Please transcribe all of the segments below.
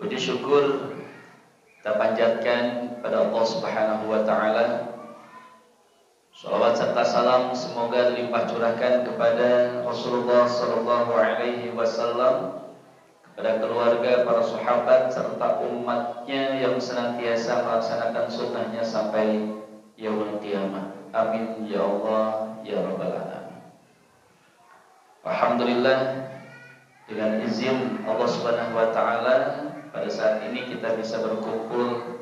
Puji syukur kita panjatkan pada Allah Subhanahu wa taala. Shalawat serta salam semoga dilimpah curahkan kepada Rasulullah sallallahu alaihi wasallam, kepada keluarga, para sahabat serta umatnya yang senantiasa melaksanakan sunnahnya sampai yaumul qiyamah. Amin ya Allah ya rabbal alamin. Alhamdulillah, dengan izin Allah Subhanahu wa taala pada saat ini kita bisa berkumpul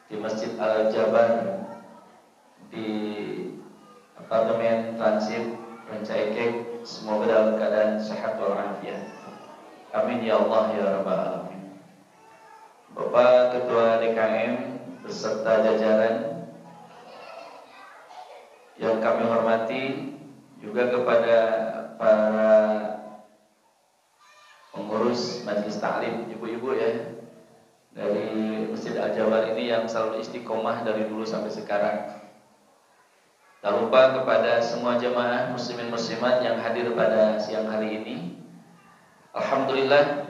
di Masjid Al-Jabar di Apartemen Transit Rancaikek. Semoga dalam keadaan sehat walafiat. Amin ya Allah ya rabbal alamin. Bapak Ketua DKM beserta jajaran yang kami hormati, juga kepada para pengurus majelis taklim, ibu-ibu ya, dari Masjid Al-Jabar ini yang selalu istiqomah dari dulu sampai sekarang. Tak lupa kepada semua jemaah muslimin muslimat yang hadir pada siang hari ini. Alhamdulillah,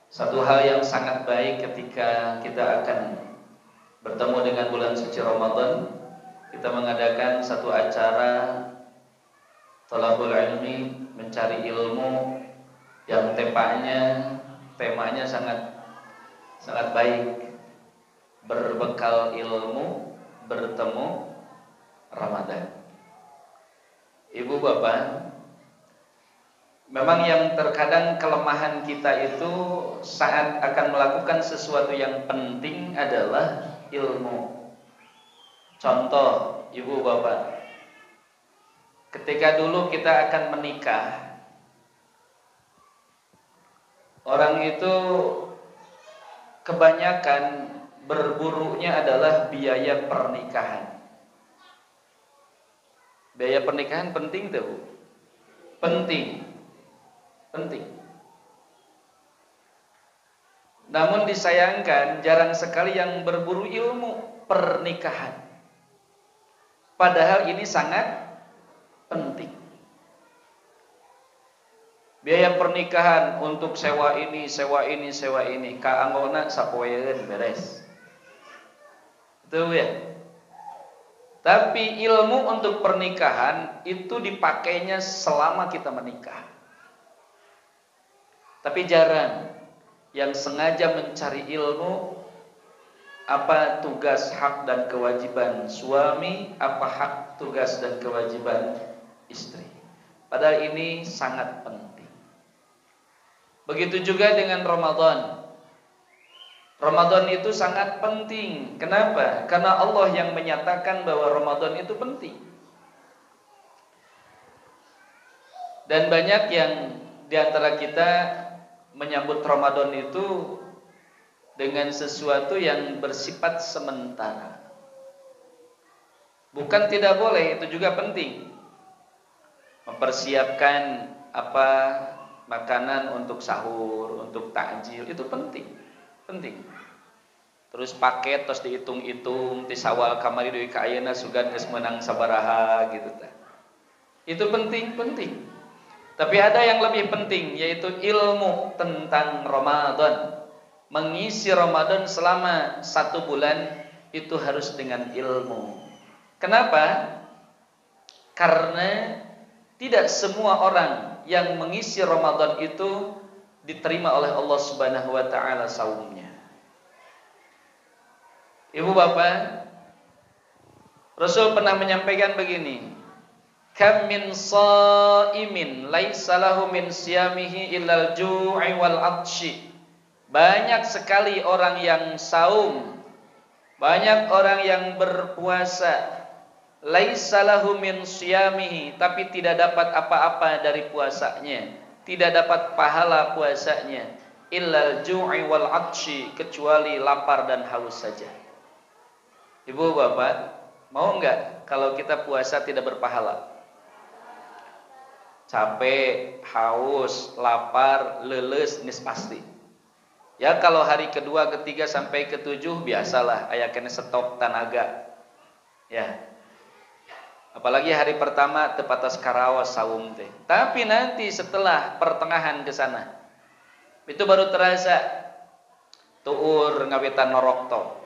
satu hal yang sangat baik ketika kita akan bertemu dengan bulan suci Ramadan, kita mengadakan satu acara thalabul ilmi, mencari ilmu, yang temanya sangat baik. Berbekal ilmu bertemu Ramadan. Ibu bapak, memang yang terkadang kelemahan kita itu saat akan melakukan sesuatu yang penting adalah ilmu. Contoh ibu bapak, ketika dulu kita akan menikah, orang itu kebanyakan berburunya adalah biaya pernikahan. Biaya pernikahan penting tuh, penting. Namun disayangkan jarang sekali yang berburu ilmu pernikahan. Padahal ini sangat penting. Biaya pernikahan untuk sewa ini, kaanggona sapoeun beres. Betul ya? Tapi ilmu untuk pernikahan itu dipakainya selama kita menikah. Tapi jarang yang sengaja mencari ilmu, apa tugas, hak dan kewajiban suami, apa hak, tugas dan kewajiban istri. Padahal ini sangat penting. Begitu juga dengan Ramadan. Ramadan itu sangat penting. Kenapa? Karena Allah yang menyatakan bahwa Ramadan itu penting. Dan banyak yang di antara kita menyambut Ramadan itu dengan sesuatu yang bersifat sementara. Bukan tidak boleh, itu juga penting. Mempersiapkan apa makanan untuk sahur, untuk takjil, itu penting. Terus paket terus dihitung-hitung ti sawal kamari deui ka ayeuna sugan geus meunang sabaraha gitu tah. Itu penting. Tapi ada yang lebih penting, yaitu ilmu tentang Ramadan. Mengisi Ramadan selama 1 bulan itu harus dengan ilmu. Kenapa? Karena tidak semua orang yang mengisi Ramadan itu diterima oleh Allah Subhanahu wa taala saumnya. Ibu bapak, Rasul pernah menyampaikan begini, kam min shaimin laisa lahu min siyamihi illal ju'i wal 'atsyi. Banyak sekali orang yang saum, banyak orang yang berpuasa, laisa lahu min siyamihi, tapi tidak dapat apa-apa dari puasanya, tidak dapat pahala puasanya, illal ju'i wal 'atsyi, kecuali lapar dan haus saja. Ibu bapak, mau enggak kalau kita puasa tidak berpahala? Capek, haus, lapar, leles, nis pasti. Ya kalau hari kedua, ketiga sampai ketujuh biasalah aya kena stok tenaga. Ya. Apalagi hari pertama tepatas karawas saum teh. Tapi nanti setelah pertengahan ke sana itu baru terasa tuur ngawitan norokto.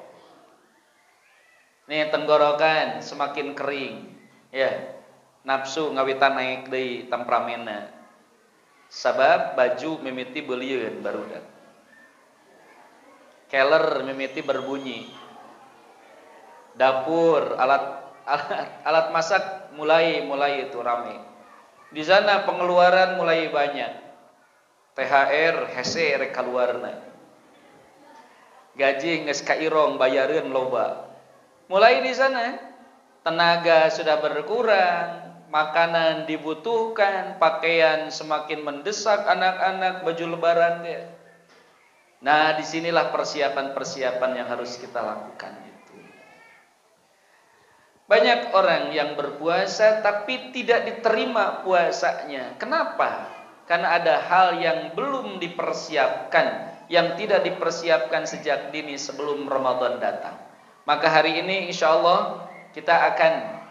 Nih tenggorokan semakin kering, ya. Nafsu ngawitan naik deui temperamenna. Sabab baju mimiti beulieun barudak. Keler mimiti berbunyi. Dapur alat masak mulai itu rame. Di sana pengeluaran mulai banyak. THR hese rek kaluarna. Gaji geus kairong bayareun loba. Mulai di sana tenaga sudah berkurang, makanan dibutuhkan, pakaian semakin mendesak anak-anak, baju lebaran dia. Nah, disinilah persiapan-persiapan yang harus kita lakukan itu. Banyak orang yang berpuasa tapi tidak diterima puasanya. Kenapa? Karena ada hal yang belum dipersiapkan, yang tidak dipersiapkan sejak dini sebelum Ramadan datang. Maka hari ini insya Allah kita akan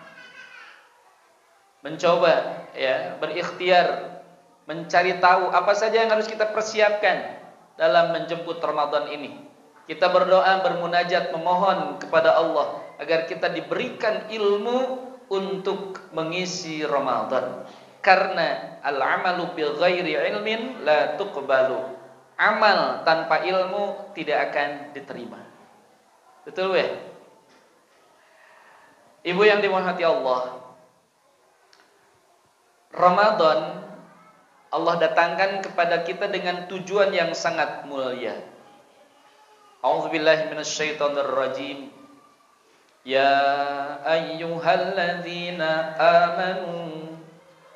mencoba ya, berikhtiar mencari tahu apa saja yang harus kita persiapkan dalam menjemput Ramadan ini. Kita berdoa, bermunajat, memohon kepada Allah agar kita diberikan ilmu untuk mengisi Ramadan. Karena al-amalu bi ghairi ilmin la tuqbalu. Amal tanpa ilmu tidak akan diterima. Betul ya? Ibu yang dirahmati Allah, Ramadan Allah datangkan kepada kita dengan tujuan yang sangat mulia. A'udzubillahi minasyaitonir rajim. Ya ayyuhalladzina amanu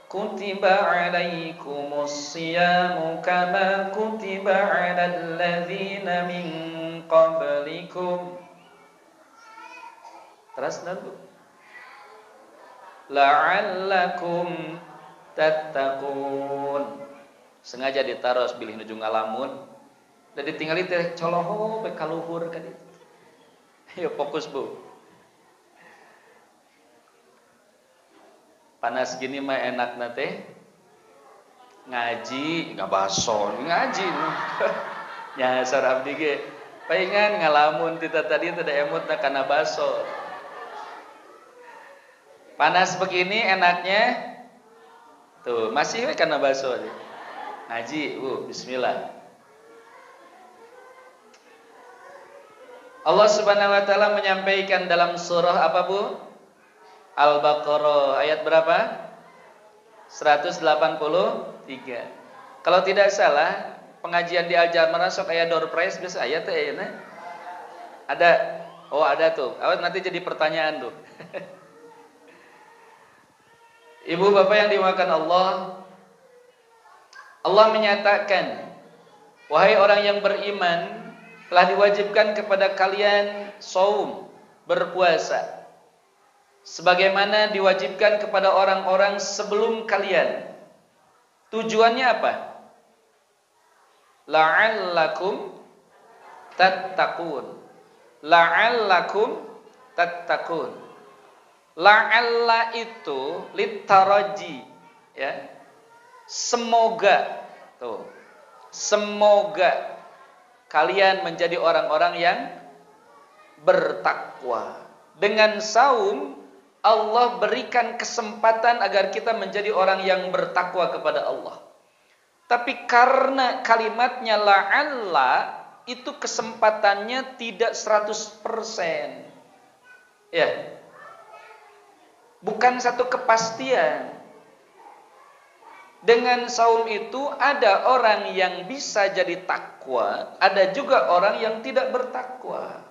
kutiba 'alaikumus shiyamu kama kutiba 'alal ladzina min qablikum. Terus nanti la'allakum tattaqun. Sengaja ditaruh bilih nuju ngalamun dan ditinggali teh coloho be kaluhur ka ditu. Ayo fokus Bu. Panas gini mah enakna teh ngaji, ngabaso, ngaji. Nya sar abdi ge paingan ngalamun tita tadi teh da emutna kana baso. Panas begini enaknya tuh masih we kana baso ngaji. Bismillah. Allah Subhanahu wa taala menyampaikan dalam surah apa Bu? Al-Baqarah ayat berapa? 183. Kalau tidak salah pengajian di Al-Jamaah sok aya door prize biasa aya teh ayeuna. Ada. Oh, ada tuh. Awas nanti jadi pertanyaan tuh. Ibu bapak yang dimuliakan Allah, Allah menyatakan, wahai orang yang beriman, telah diwajibkan kepada kalian shaum, berpuasa, sebagaimana diwajibkan kepada orang-orang sebelum kalian. Tujuannya apa? La'allakum tattaqun. La'allakum tattaqun. La'alla itu litaraji, ya. Semoga, tuh. Semoga kalian menjadi orang-orang yang bertakwa. Dengan saum Allah berikan kesempatan agar kita menjadi orang yang bertakwa kepada Allah. Tapi karena kalimatnya la'alla, itu kesempatannya tidak 100%. Ya. Bukan satu kepastian. Dengan saum itu ada orang yang bisa jadi takwa, ada juga orang yang tidak bertakwa.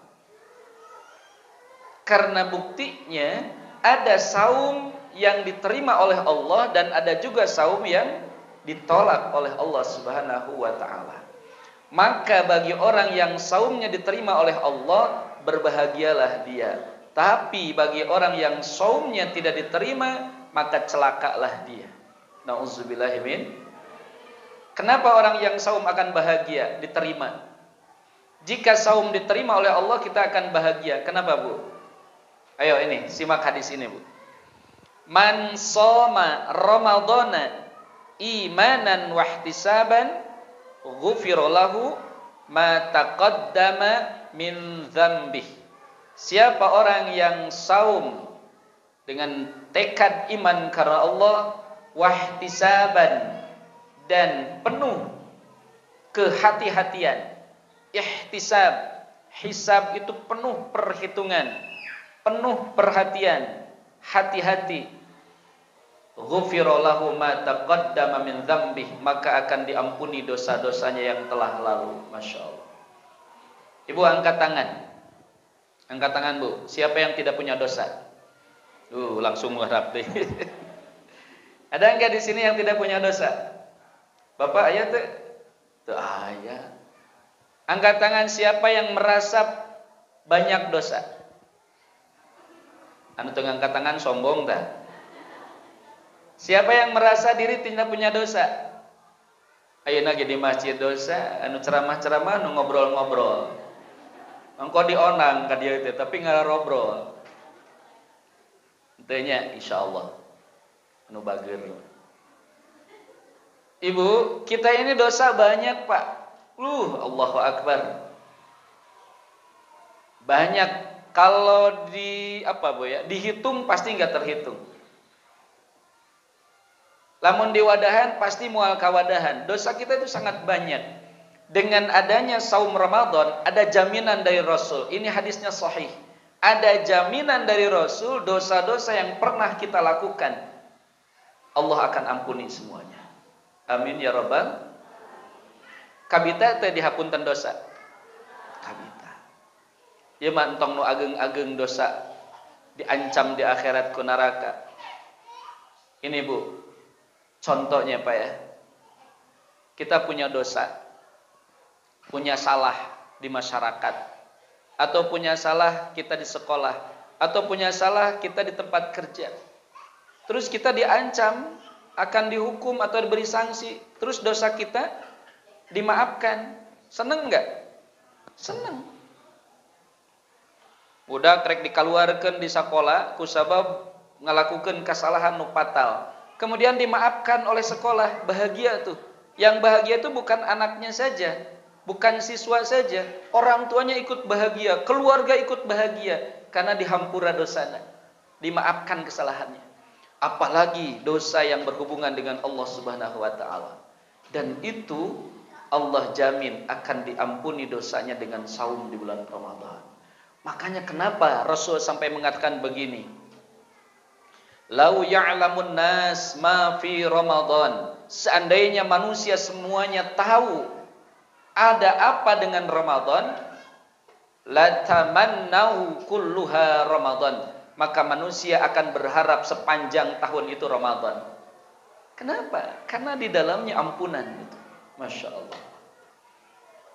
Karena buktinya ada saum yang diterima oleh Allah dan ada juga saum yang ditolak oleh Allah Subhanahu wa taala. Maka bagi orang yang saumnya diterima oleh Allah, berbahagialah dia. Tapi bagi orang yang saumnya tidak diterima, maka celakalah dia. Nauzubillahi min. Kenapa orang yang saum akan bahagia, diterima? Jika saum diterima oleh Allah, kita akan bahagia. Kenapa Bu? Ayo ini, simak hadis ini Bu. Man shoma ramadhana imanan wahtisaban ghufira lahu ma taqaddama min dzambih. Siapa orang yang saum dengan tekad iman karena Allah, wahtisaban, dan penuh kehati-hatian. Ihtisab, hisab itu penuh perhitungan, penuh perhatian, hati-hati. Ghufira lahu ma taqaddama min dzambih, maka akan diampuni dosa-dosanya yang telah lalu. Masya Allah. Ibu angkat tangan. Angkat tangan, Bu. Siapa yang tidak punya dosa? Langsung mengharap deh. Ada enggak di sini yang tidak punya dosa? Bapak ayah tuh? Tuh ayah. Angkat tangan siapa yang merasa banyak dosa? Anu tuh angkat tangan sombong dah. Siapa yang merasa diri tidak punya dosa? Ayo lagi di masjid dosa, anu ceramah-ceramah, anu ngobrol-ngobrol. Engkau dionang ka dia itu, tapi ngarobrol. Tanya insyaallah anu bager. Ibu, kita ini dosa banyak, Pak. Allahu Akbar. Banyak. Kalau dihitung pasti enggak terhitung. Lamun diwadahan pasti mual kawadahan. Dosa kita itu sangat banyak. Dengan adanya saum Ramadan ada jaminan dari Rasul. Ini hadisnya sahih. Ada jaminan dari Rasul, dosa-dosa yang pernah kita lakukan Allah akan ampuni semuanya. Amin ya rabbal. Kabita teh dihapunten dosa. Kabita. Ieu mah entong nu ageng-ageng dosa diancam di akhirat ku neraka. Ini Bu, contohnya Pak ya, kita punya dosa, punya salah di masyarakat, atau punya salah kita di sekolah, atau punya salah kita di tempat kerja. Terus kita diancam akan dihukum atau diberi sanksi, terus dosa kita dimaafkan. Seneng enggak? Seneng. Budak rek dikaluarkeun di sekolah kusabab ngalakukeun kesalahan nu fatal. Kemudian dimaafkan oleh sekolah, bahagia tuh. Yang bahagia itu bukan anaknya saja, bukan siswa saja, orang tuanya ikut bahagia, keluarga ikut bahagia karena dihampura dosanya, dimaafkan kesalahannya. Apalagi dosa yang berhubungan dengan Allah Subhanahu wa taala. Dan itu Allah jamin akan diampuni dosanya dengan saum di bulan Ramadan. Makanya kenapa Rasul sampai mengatakan begini, lau ya'lamun nas ma fi Ramadan. Seandainya manusia semuanya tahu ada apa dengan Ramadan, latamannahu kulluha Ramadan. Maka manusia akan berharap sepanjang tahun itu Ramadan. Kenapa? Karena di dalamnya ampunan itu. Masya Allah.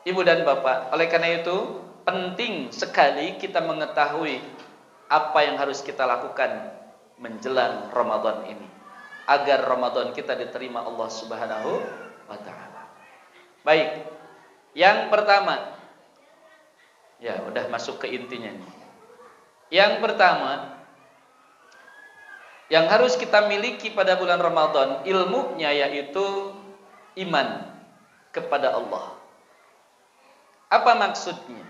Ibu dan Bapak, oleh karena itu penting sekali kita mengetahui apa yang harus kita lakukan menjelang Ramadan ini, agar Ramadan kita diterima Allah Subhanahu wa taala. Baik. Yang pertama, ya udah masuk ke intinya nih. Yang pertama yang harus kita miliki pada bulan Ramadan, ilmunya yaitu iman kepada Allah. Apa maksudnya?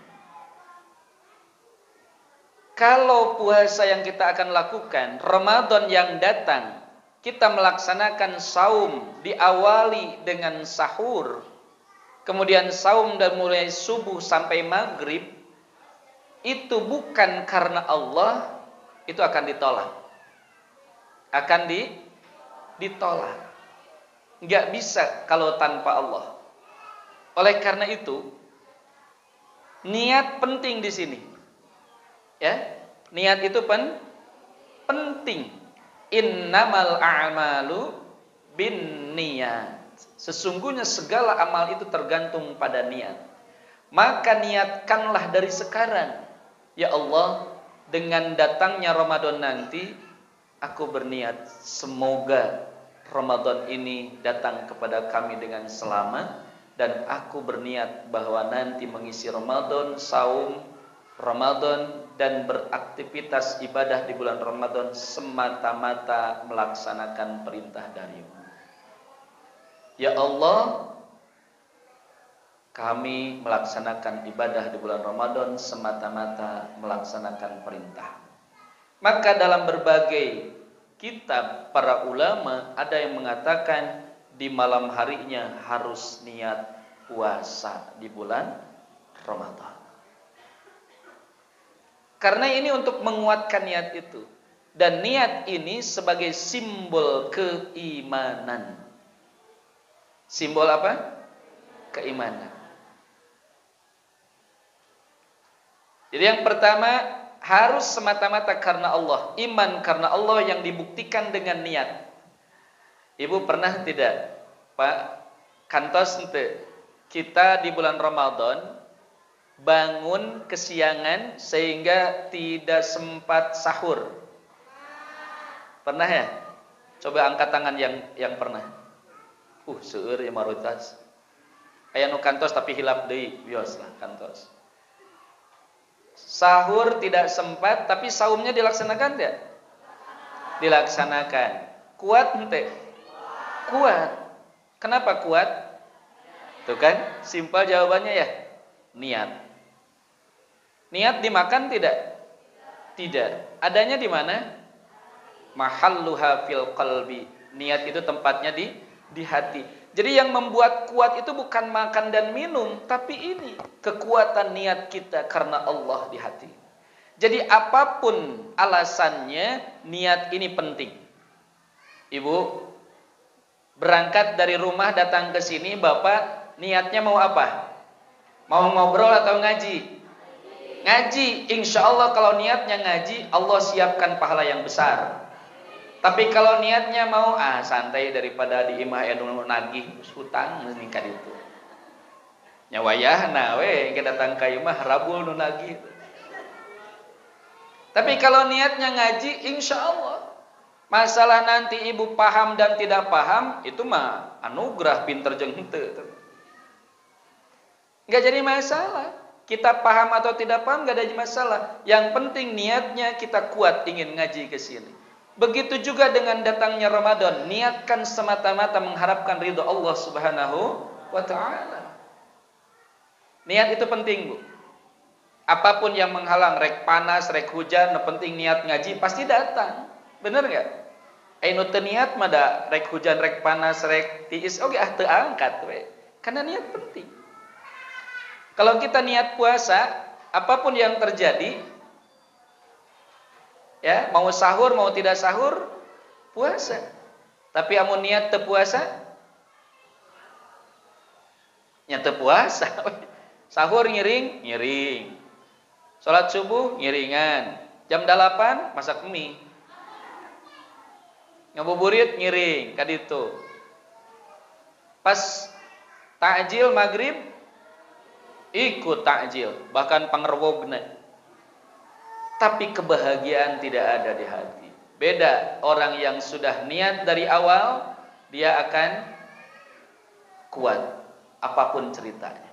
Kalau puasa yang kita akan lakukan, Ramadan yang datang, kita melaksanakan saum, diawali dengan sahur, kemudian saum dan mulai subuh sampai maghrib, itu bukan karena Allah, itu akan ditolak. Akan ditolak. Nggak bisa kalau tanpa Allah. Oleh karena itu, niat penting di sini. Ya, niat itu penting. Innamal a'malu binniyat. Sesungguhnya segala amal itu tergantung pada niat. Maka niatkanlah dari sekarang. Ya Allah, dengan datangnya Ramadan nanti, aku berniat semoga Ramadan ini datang kepada kami dengan selamat, dan aku berniat bahwa nanti mengisi Ramadan, saum Ramadan, dan beraktivitas ibadah di bulan Ramadan semata-mata melaksanakan perintah darimu. Ya Allah, kami melaksanakan ibadah di bulan Ramadan semata-mata melaksanakan perintah. Maka dalam berbagai kitab para ulama ada yang mengatakan di malam harinya harus niat puasa di bulan Ramadan. Karena ini untuk menguatkan niat itu. Dan niat ini sebagai simbol keimanan. Simbol apa? Keimanan. Jadi yang pertama harus semata-mata karena Allah. Iman karena Allah yang dibuktikan dengan niat. Ibu pernah tidak, Pak, kantos ente, kita di bulan Ramadan bangun kesiangan sehingga tidak sempat sahur. Pernah ya? Coba angkat tangan yang pernah. Seueur ya marutas. Aya nu kantos tapi hilap deui, bios lah kantos. Sahur tidak sempat tapi saumnya dilaksanakan tidak? Dilaksanakan. Kuat ente? Kuat. Kenapa kuat? Tuh kan, simpel jawabannya ya. Niat. Niat dimakan tidak? Tidak. Adanya di mana? Mahalluha fil qalbi. Niat itu tempatnya di hati. Jadi yang membuat kuat itu bukan makan dan minum, tapi ini kekuatan niat kita karena Allah di hati. Jadi apapun alasannya, niat ini penting. Ibu berangkat dari rumah datang ke sini, Bapak niatnya mau apa? Mau ngobrol atau ngaji? Ngaji. Insya Allah kalau niatnya ngaji, Allah siapkan pahala yang besar. Tapi kalau niatnya mau santai daripada di imah anu nagih hutang ningkat itu. Nya wayahna we ke datang ka imah rabul nu nagih. Tapi kalau niatnya ngaji, insya Allah. Masalah nanti ibu paham dan tidak paham, itu mah anugerah pinter jeung henteu. Enggak jadi masalah. Kita paham atau tidak paham enggak ada masalah. Yang penting niatnya kita kuat ingin ngaji ke sini. Begitu juga dengan datangnya Ramadan, niatkan semata-mata mengharapkan ridho Allah Subhanahu wa taala. Niat itu penting, Bu. Apapun yang menghalang, rek panas, rek hujan, yang penting niat ngaji pasti datang. Bener enggak? Ainu teu niat mah da rek hujan, rek panas, rek tiis oge teu angkat we. Karena niat penting. Kalau kita niat puasa, apapun yang terjadi, ya, mau sahur mau tidak sahur, puasa. Tapi amun niat teu puasa, nya teu puasa. Sahur ngiring, salat subuh ngiringan. Jam 8 masak mie. Ngabuburit ngiring kaditu. Pas takjil maghrib ikut takjil, bahkan pangerwogna. Tapi kebahagiaan tidak ada di hati. Beda orang yang sudah niat dari awal, dia akan kuat apapun ceritanya.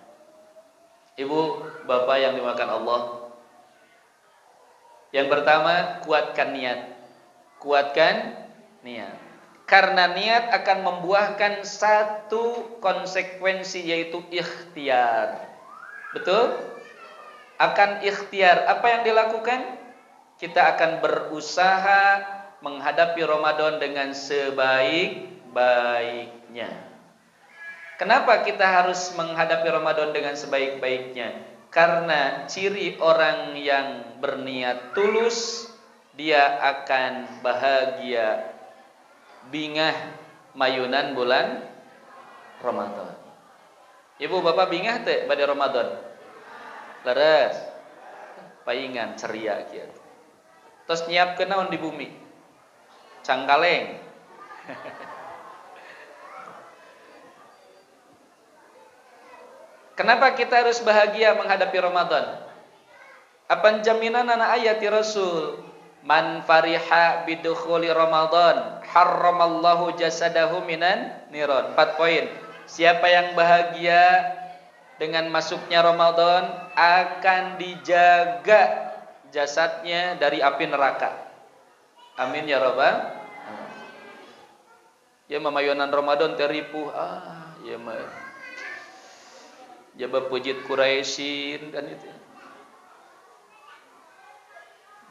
Ibu, bapak yang dimakan Allah, yang pertama kuatkan niat. Kuatkan niat. Karena niat akan membuahkan satu konsekuensi, yaitu ikhtiar. Betul? Akan ikhtiar. Apa yang dilakukan? Kita akan berusaha menghadapi Ramadan dengan sebaik-baiknya. Kenapa kita harus menghadapi Ramadan dengan sebaik-baiknya? Karena ciri orang yang berniat tulus, dia akan bahagia bingah mayunan bulan Ramadan. Ibu bapak bingah teh pada Ramadan? Leres, paingan ceria kieu. Terus nyiapkeun naon di bumi? Cangkaleng. Kenapa kita harus bahagia menghadapi Ramadan? Apa jaminan anak ayat Rasul? Man fariha bidukhuli Ramadan harramallahu jasadahu minan niron. 4 poin. Siapa yang bahagia dengan masuknya Ramadan akan dijaga jasadnya dari api neraka. Amin ya rabbal. Ya mamayunan Ramadan teripuh. Ya mah. Jaba pujit Quraisyin kan itu.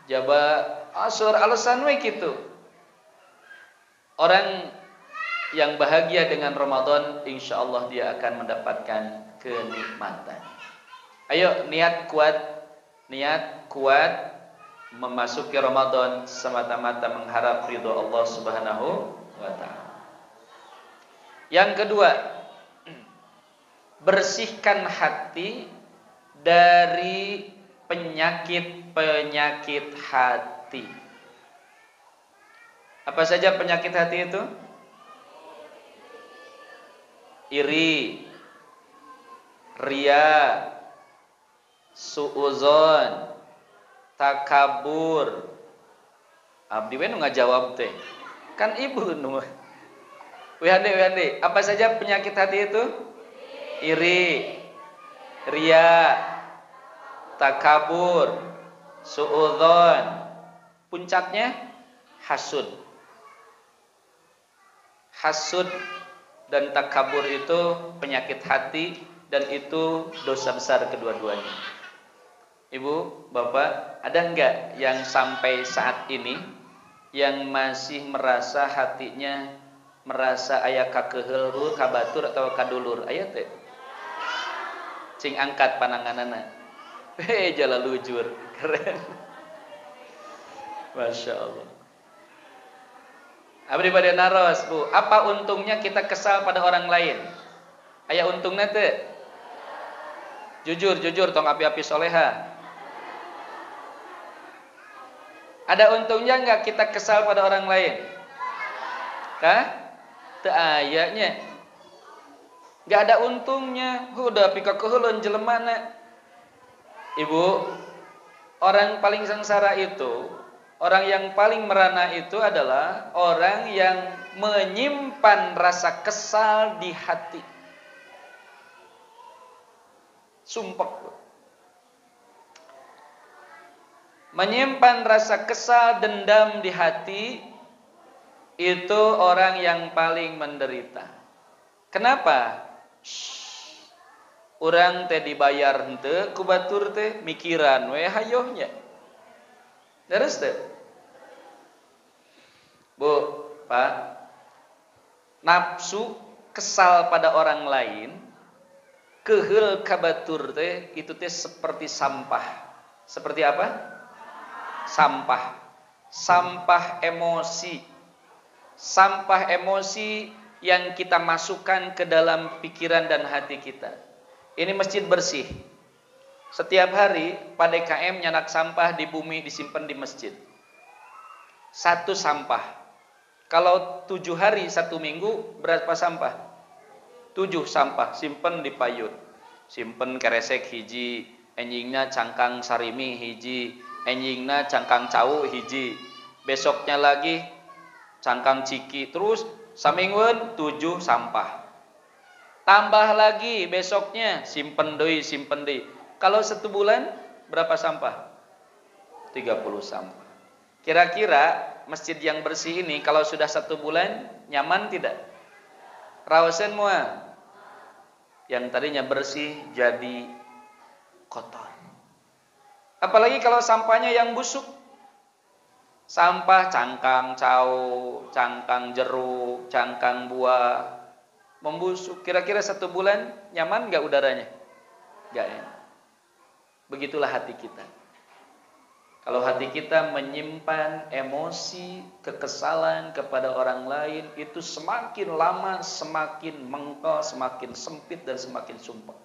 Jaba asur alasan we gitu. Orang yang bahagia dengan Ramadan, insya Allah dia akan mendapatkan kenikmatan. Ayo niat kuat memasuki Ramadan semata-mata mengharap ridho Allah Subhanahu wa taala. Yang kedua, bersihkan hati dari penyakit hati. Apa saja penyakit hati itu? Iri, ria, suuzon, takabur. Abdi we nu ngajawab teh. Kan ibu nu. Wehande. Apa saja penyakit hati itu? Iri, ria, takabur, suudzon. Puncaknya hasud. Hasud dan takabur itu penyakit hati dan itu dosa besar kedua-duanya. Ibu, bapak, ada enggak yang sampai saat ini yang masih merasa hatinya merasa aya kakeheul, kabatur atau kadulur? Aya teh? Cing angkat pananganana. Jala lujur. Keren. Masya Allah. Abdi bade naros, Bu. Apa untungnya kita kesal pada orang lain? Aya untungna teu? Jujur tong api-api soleha. Ada untungnya enggak kita kesal pada orang lain? Kah? Teu ayanya. Enggak ada untungnya. Udah pika keheuleuan jelemana. Ibu, orang paling sengsara itu, orang yang paling merana itu adalah orang yang menyimpan rasa kesal di hati. Sumpah. Menyimpan rasa kesal, dendam di hati, itu orang yang paling menderita. Kenapa? Orang teh dibayar henteu ku batur teh mikiran we hayohnya. Terus teh. Bu, Pak, nafsu kesal pada orang lain, keheul ka batur teh itu teh seperti sampah. Seperti apa? Sampah emosi. Sampah emosi yang kita masukkan ke dalam pikiran dan hati kita. Ini masjid bersih. Setiap hari Pak DKM nyanak sampah di bumi disimpan di masjid. 1 sampah. Kalau 7 hari 1 minggu berapa sampah? 7 sampah simpen di payun. Simpen keresek hiji, enjingna cangkang sarimi hiji, enjingna cangkang cau hiji, besoknya lagi cangkang ciki, terus samingweun 7 sampah. Tambah lagi besoknya simpen deui. Kalau 1 bulan berapa sampah? 30 sampah. Kira-kira masjid yang bersih ini kalau sudah 1 bulan nyaman tidak? Raoseun moal. Yang tadinya bersih jadi kotor. Apalagi kalau sampahnya yang busuk. Sampah cangkang cau, cangkang jeruk, cangkang buah membusuk. Kira-kira 1 bulan nyaman enggak udaranya? Enggak ya. Begitulah hati kita. Kalau hati kita menyimpan emosi, kekesalan kepada orang lain, itu semakin lama semakin mengkal, semakin sempit dan semakin sumpah.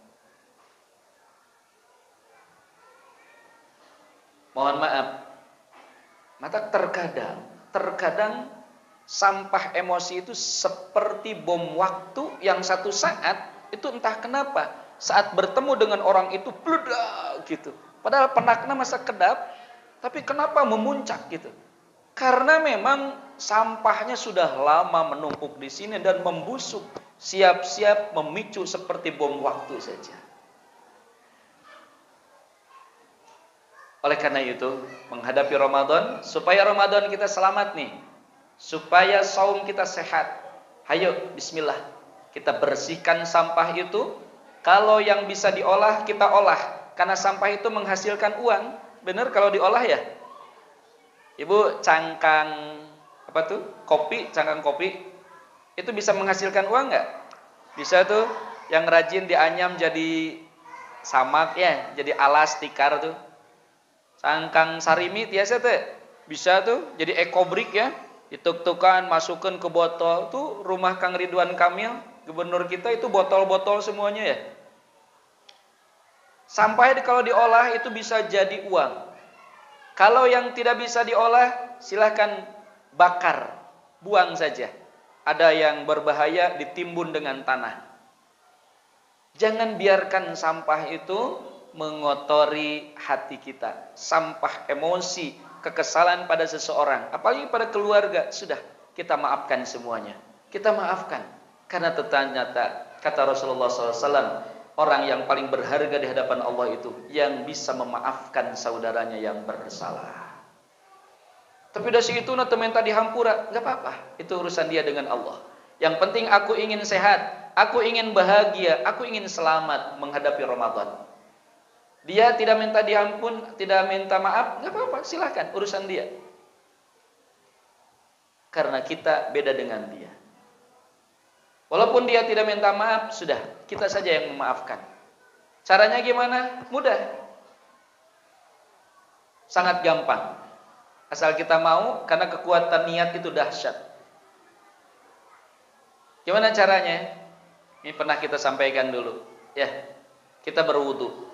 Mohon maaf. Maka terkadang sampah emosi itu seperti bom waktu yang satu saat itu entah kenapa saat bertemu dengan orang itu bludak gitu. Padahal penakna masa kedap, tapi kenapa memuncak gitu? Karena memang sampahnya sudah lama menumpuk di sini dan membusuk, siap-siap memicu seperti bom waktu saja. Oleh karena itu, menghadapi Ramadan, supaya Ramadan kita selamat nih, supaya saum kita sehat, hayo bismillah, kita bersihkan sampah itu Kalau yang bisa diolah, kita olah. Karena sampah itu menghasilkan uang. Benar kalau diolah ya? Ibu, cangkang apa tuh? Kopi, cangkang kopi. Itu bisa menghasilkan uang nggak? Bisa tuh. Yang rajin dianyam jadi samak ya, jadi alas tikar tuh. Cangkang sarimi biasa tuh. Bisa tuh jadi ekobrik ya. Dituk-tukan, masukkan ke botol. Tuh rumah Kang Ridwan Kamil, gubernur kita itu botol-botol semuanya ya. Sampah kalau diolah itu bisa jadi uang. Kalau yang tidak bisa diolah, silahkan bakar, buang saja. Ada yang berbahaya ditimbun dengan tanah. Jangan biarkan sampah itu mengotori hati kita. Sampah emosi, kekesalan pada seseorang, apalagi pada keluarga, sudah kita maafkan semuanya. Kita maafkan. Karena ternyata kata Rasulullah SAW, orang yang paling berharga di hadapan Allah itu yang bisa memaafkan saudaranya yang bersalah. Tapi dari situ nanti minta dihampura, nggak apa-apa. Itu urusan dia dengan Allah. Yang penting aku ingin sehat, aku ingin bahagia, aku ingin selamat menghadapi Ramadan. Dia tidak minta diampun, tidak minta maaf, nggak apa-apa, silahkan urusan dia. Karena kita beda dengan dia. Walaupun dia tidak minta maaf, sudah kita saja yang memaafkan. Caranya gimana? Mudah, sangat gampang. Asal kita mau, karena kekuatan niat itu dahsyat. Gimana caranya? Ini pernah kita sampaikan dulu. Ya, kita berwudu,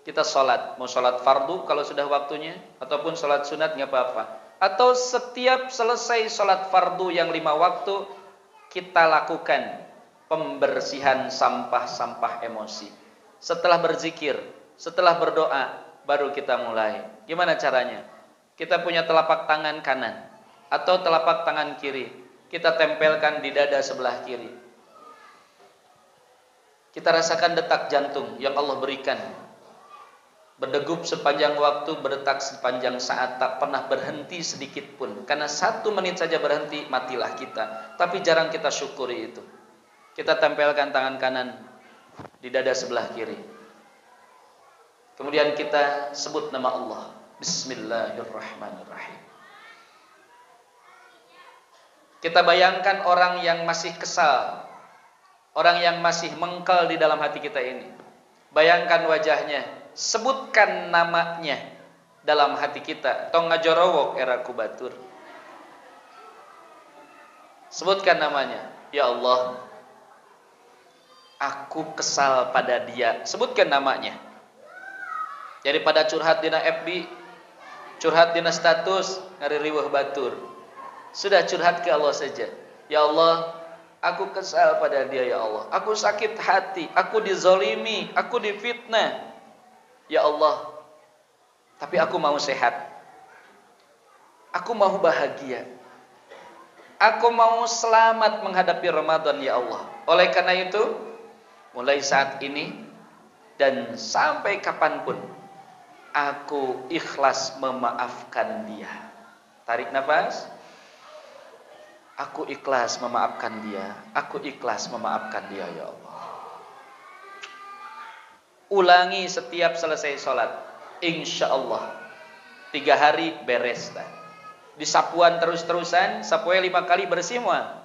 kita sholat. Mau sholat fardu kalau sudah waktunya, ataupun sholat sunat nggak apa-apa. Atau setiap selesai sholat fardu yang 5 waktu, kita lakukan pembersihan sampah-sampah emosi. Setelah berzikir, setelah berdoa, baru kita mulai. Gimana caranya? Kita punya telapak tangan kanan atau telapak tangan kiri, kita tempelkan di dada sebelah kiri. Kita rasakan detak jantung yang Allah berikan, berdegup sepanjang waktu, berdetak sepanjang saat, tak pernah berhenti sedikit pun. Karena 1 menit saja berhenti, matilah kita. Tapi jarang kita syukuri itu. Kita tempelkan tangan kanan di dada sebelah kiri. Kemudian kita sebut nama Allah, Bismillahirrahmanirrahim. Kita bayangkan orang yang masih kesal, orang yang masih mengkal di dalam hati kita ini. Bayangkan wajahnya, sebutkan namanya dalam hati kita. Tong ngajorowok era kubatur. Sebutkan namanya. Ya Allah, aku kesal pada dia. Sebutkan namanya. Daripada curhat dina FB, curhat dina status, ngaririweuh batur. Sudah curhat ke Allah saja. Ya Allah, aku kesal pada dia ya Allah. Aku sakit hati, aku dizolimi, aku difitnah. Ya Allah, tapi aku mau sehat. Aku mau bahagia. Aku mau selamat menghadapi Ramadan ya Allah. Oleh karena itu, mulai saat ini dan sampai kapanpun, aku ikhlas memaafkan dia. Tarik nafas. Aku ikhlas memaafkan dia. Aku ikhlas memaafkan dia ya Allah. Ulangi setiap selesai sholat. Insya Allah 3 hari beres. Di sapuan terus-terusan, sapuan 5 kali bersih semua.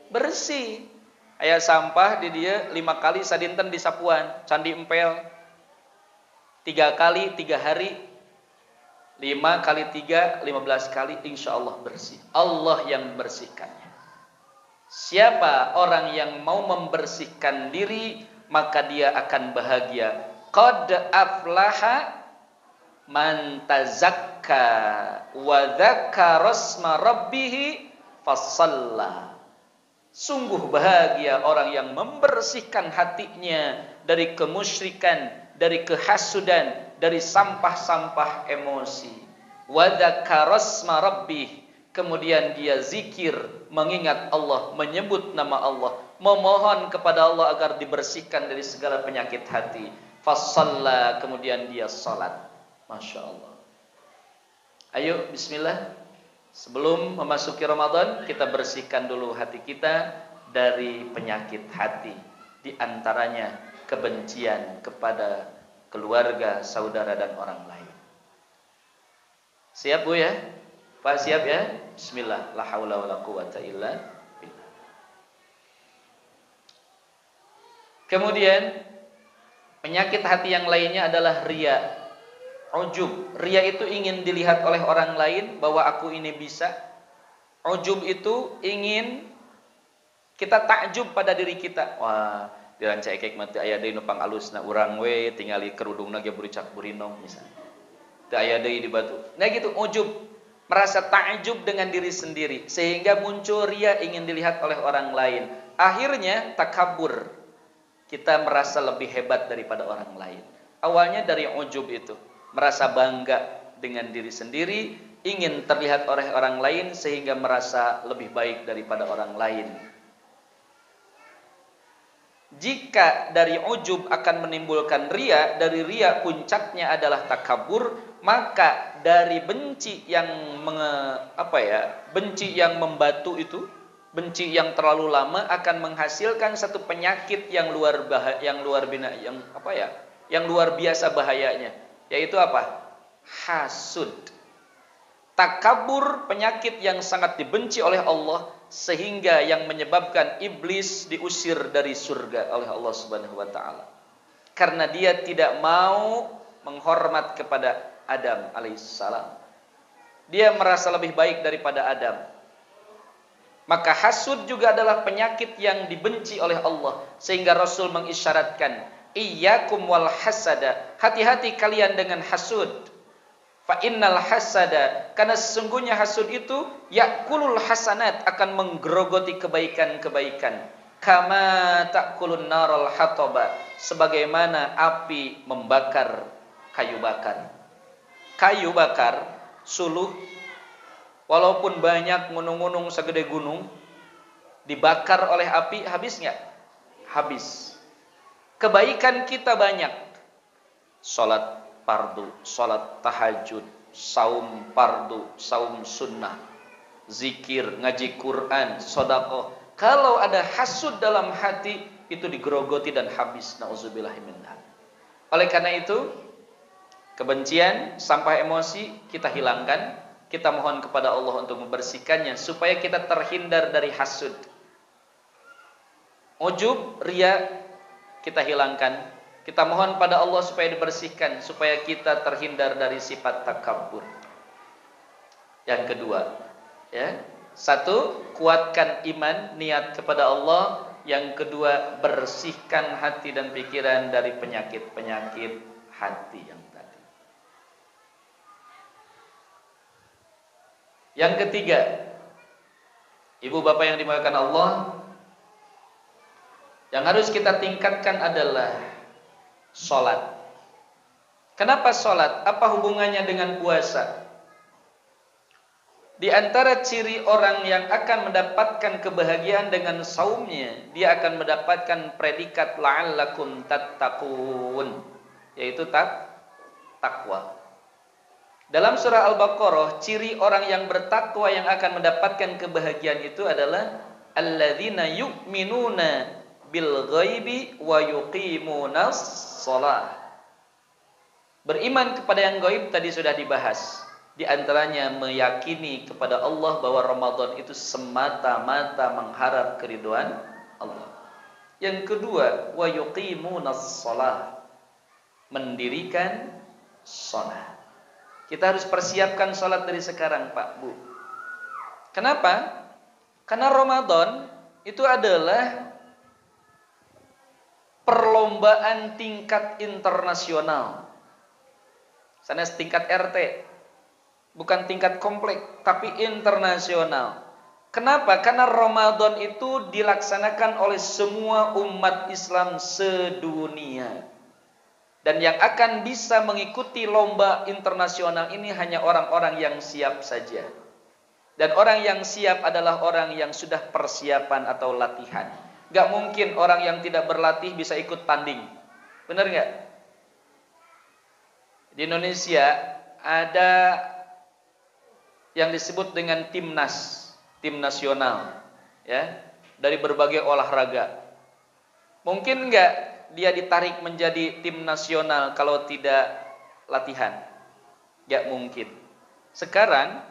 Bersih. Aya sampah di dia 5 kali sadinten di sapuan. Candi empel 3 kali 3 hari. 5 kali 3, 15 kali, insya Allah bersih. Allah yang membersihkannya. Siapa orang yang mau membersihkan diri, maka dia akan bahagia. Qad aflaha man tazakka wa dzakara asma rabbih fasalla. Sungguh bahagia orang yang membersihkan hatinya dari kemusyrikan, dari kehasudan, dari sampah-sampah emosi. Wa dzakara asma rabbih, kemudian dia zikir, mengingat Allah, menyebut nama Allah, memohon kepada Allah agar dibersihkan dari segala penyakit hati. Fasalla, kemudian dia salat. Masya Allah. Ayo bismillah. Sebelum memasuki Ramadan, kita bersihkan dulu hati kita dari penyakit hati. Di antaranya kebencian kepada keluarga, saudara dan orang lain. Siap Bu ya? Pak siap ya? Bismillah, la haula wala quwata illa billah. Kemudian penyakit hati yang lainnya adalah riya, ujub. Riya itu ingin dilihat oleh orang lain bahwa aku ini bisa. Ujub itu ingin kita takjub pada diri kita. Wah, dirancai kek mati aya deui nu pangalusna urang we tingali kerudungna ge buricak burinong misalnya. Teu aya deui di batu. Nah gitu ujub, merasa takjub dengan diri sendiri sehingga muncul riya ingin dilihat oleh orang lain. Akhirnya takabur. Kita merasa lebih hebat daripada orang lain. Awalnya dari ujub itu, merasa bangga dengan diri sendiri, ingin terlihat oleh orang lain sehingga merasa lebih baik daripada orang lain. Jika dari ujub akan menimbulkan riya, dari riya puncaknya adalah takabur, maka dari benci yang benci yang membatu itu, benci yang terlalu lama akan menghasilkan satu penyakit yang luar biasa bahayanya, yaitu apa? Hasud. Takabur, penyakit yang sangat dibenci oleh Allah sehingga yang menyebabkan iblis diusir dari surga oleh Allah Subhanahu wa taala. Karena dia tidak mau menghormat kepada Adam alaihissalam. Dia merasa lebih baik daripada Adam. Maka hasud juga adalah penyakit yang dibenci oleh Allah sehingga Rasul mengisyaratkan, iyyakum wal hasada, hati-hati kalian dengan hasud. Fa innal hasada, karena sesungguhnya hasud itu yakulul hasanat, akan menggerogoti kebaikan-kebaikan. Kama takulun naral hataba, sebagaimana api membakar kayu bakar. Kayu bakar, suluh, walaupun banyak gunung-gunung segede gunung, dibakar oleh api, habis nggak? Habis. Kebaikan kita banyak. Salat fardu, salat tahajud, saum fardu, saum sunnah, zikir, ngaji Quran, sedekah. Kalau ada hasud dalam hati, itu digerogoti dan habis. Nauzubillahi min dzalik. Oleh karena itu, kebencian sampai emosi kita hilangkan. Kita mohon kepada Allah untuk membersihkannya supaya kita terhindar dari hasud. Ujub, riya kita hilangkan. Kita mohon pada Allah supaya dibersihkan, supaya kita terhindar dari sifat takabur. Yang kedua, ya, satu, kuatkan iman, niat kepada Allah. Yang kedua, bersihkan hati dan pikiran dari penyakit-penyakit hati yang tadi. Yang ketiga, ibu bapak yang dimuliakan Allah, yang harus kita tingkatkan adalah sholat. Kenapa sholat? Apa hubungannya dengan puasa? Di antara ciri orang yang akan mendapatkan kebahagiaan dengan saumnya, dia akan mendapatkan predikat la'allakum tattaqun, yaitu takwa. Dalam surah Al-Baqarah, ciri orang yang bertakwa yang akan mendapatkan kebahagiaan itu adalah alladzina yu'minuna bil ghaibi wa yuqimunas shalah. Beriman kepada yang gaib tadi sudah dibahas. Di antaranya meyakini kepada Allah bahwa Ramadan itu semata-mata mengharap keridhaan Allah. Yang kedua, wa yuqimunas shalah, mendirikan salat. Kita harus persiapkan salat dari sekarang, Pak, Bu. Kenapa? Karena Ramadan itu adalah perlombaan tingkat internasional. Sana tingkat RT, bukan tingkat komplek, tapi internasional. Kenapa? Karena Ramadan itu dilaksanakan oleh semua umat Islam sedunia. Dan yang akan bisa mengikuti lomba internasional ini hanya orang-orang yang siap saja. Dan orang yang siap adalah orang yang sudah persiapan atau latihan. Gak mungkin orang yang tidak berlatih bisa ikut tanding. Benar gak? Di Indonesia ada yang disebut dengan timnas, tim nasional, ya, dari berbagai olahraga. Mungkin enggak dia ditarik menjadi tim nasional kalau tidak latihan? Gak mungkin. Sekarang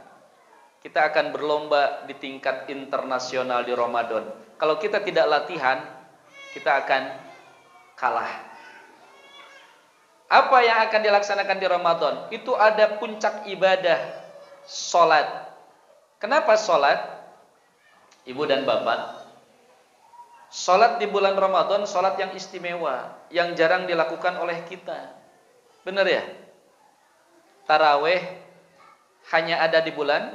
kita akan berlomba di tingkat internasional di Ramadan. Kalau kita tidak latihan, kita akan kalah. Apa yang akan dilaksanakan di Ramadan? Itu ada puncak ibadah, sholat. Kenapa sholat? Ibu dan bapak, sholat di bulan Ramadan, sholat yang istimewa, yang jarang dilakukan oleh kita. Benar ya? Taraweh hanya ada di bulan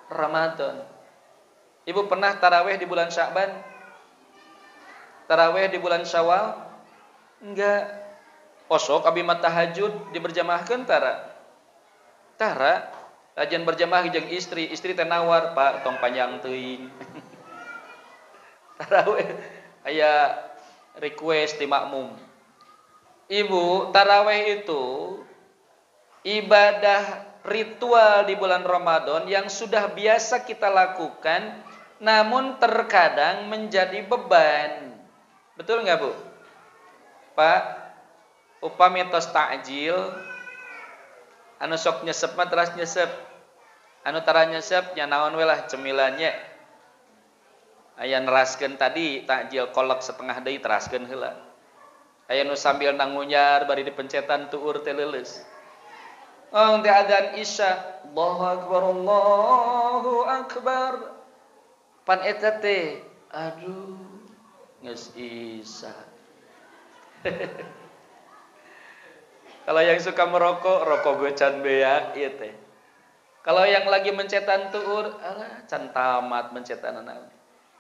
Ramadan. Ibu pernah taraweh di bulan Sya'ban? Taraweh di bulan Syawal? Enggak. Osok abi mah tahajud diberjamaahkeun tara. Tara, ajan berjamaah jeung istri teh nawar, Pak, tong panjang teuing. Taraweh aya request di makmum. Ibu, taraweh itu ibadah ritual di bulan Ramadan yang sudah biasa kita lakukan, namun terkadang menjadi beban. Betul nggak, Bu? Pak, upami tos takjil, anu sok nyesep mah teras nyesep, anu tara nyesep nya naon we lah cemilannya. Aya neraskeun tadi takjil kolak setengah deui teraskeun heula. Aya nu sambil nangunyar bari dipencetan tuur teh leuleus. Oh, teh adzan Isya, Allahu Akbar, Allahu Akbar. Pan eta teh, aduh, geus Isya. Kalau yang suka merokok, rokok becan beak ieu teh. Kalau yang lagi mencetan tuur, alah can tamat mencetanana.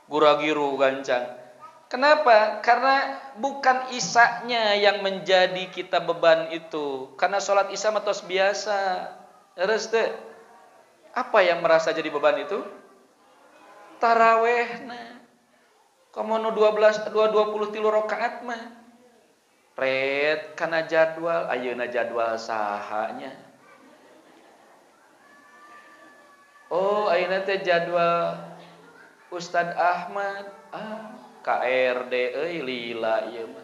Guragiru gancang. Kenapa? Karena bukan isanya yang menjadi kita beban itu. Karena sholat isya matos biasa. Terus teh, apa yang merasa jadi beban itu? Taraweh nah. Komono 23 rakaat mah. Red kana jadwal, ayeuna jadwal sahanya. Oh, ayeuna teh jadwal Ustadz Ahmad, KRD euy lila ieu mah.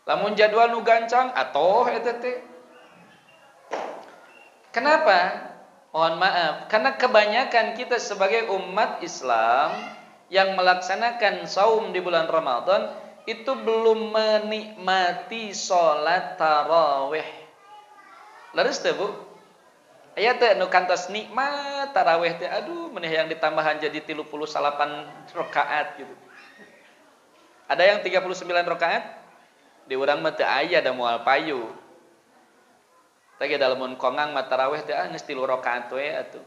Lamun jadwal nu gancang atoh eta teh. Kenapa? Mohon maaf, karena kebanyakan kita sebagai umat Islam yang melaksanakan saum di bulan Ramadan itu belum menikmati sholat tarawih. Leres teh, Bu? Aya teh nu kantos nikmat tarawih teh, aduh meneh yang ditambahan jadi 38 rakaat gitu. Ada yang 39 rakaat? Di urang mah teu aya da moal payu. Teh dalam kongang mah tarawih teh geus 3 rakaat we atuh.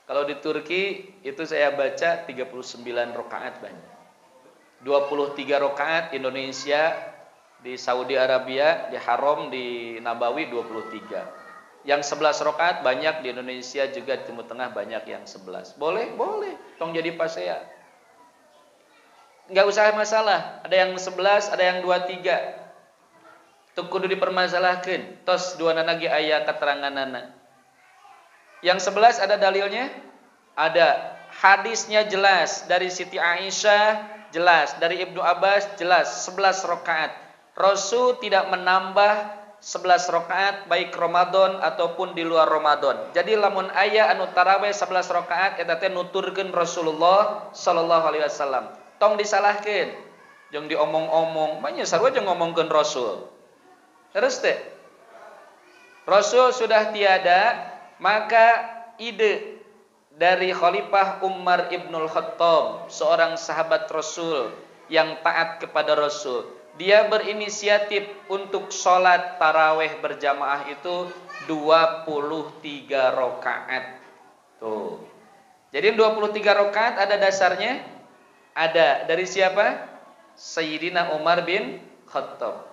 Kalau di Turki itu saya baca 39 rakaat banyak. 23 rakaat Indonesia, di Saudi Arabia, di Haram, di Nabawi 23. Yang 11 rakaat banyak di Indonesia juga, di Timur Tengah banyak yang 11. Boleh, boleh. Tong jadi pasea. Enggak usah masalah. Ada yang 11, ada yang 23. Tuh kudu dipermasalahkeun. Tos duanana ge aya kateranganana. Yang 11 ada dalilnya? Ada. Hadisnya jelas dari Siti Aisyah, jelas dari Ibnu Abbas, jelas 11 rakaat. Rasul tidak menambah 11 rakaat baik Ramadan ataupun di luar Ramadan. Jadi lamun aya anu tarawih 11 rakaat eta teh nuturkeun Rasulullah sallallahu alaihi wasallam. Tong disalahkeun, jeung diomong-omong, manya sarua jeung ngomongkeun Rasul. Terus teh Rasul sudah tiada, maka ide dari Khalifah Umar Ibnul Khattab, seorang sahabat Rasul yang taat kepada Rasul, dia berinisiatif untuk sholat taraweh berjamaah itu 23 rakaat. Tuh. Jadi 23 rakaat ada dasarnya? Ada. Dari siapa? Sayyidina Umar bin Khattab.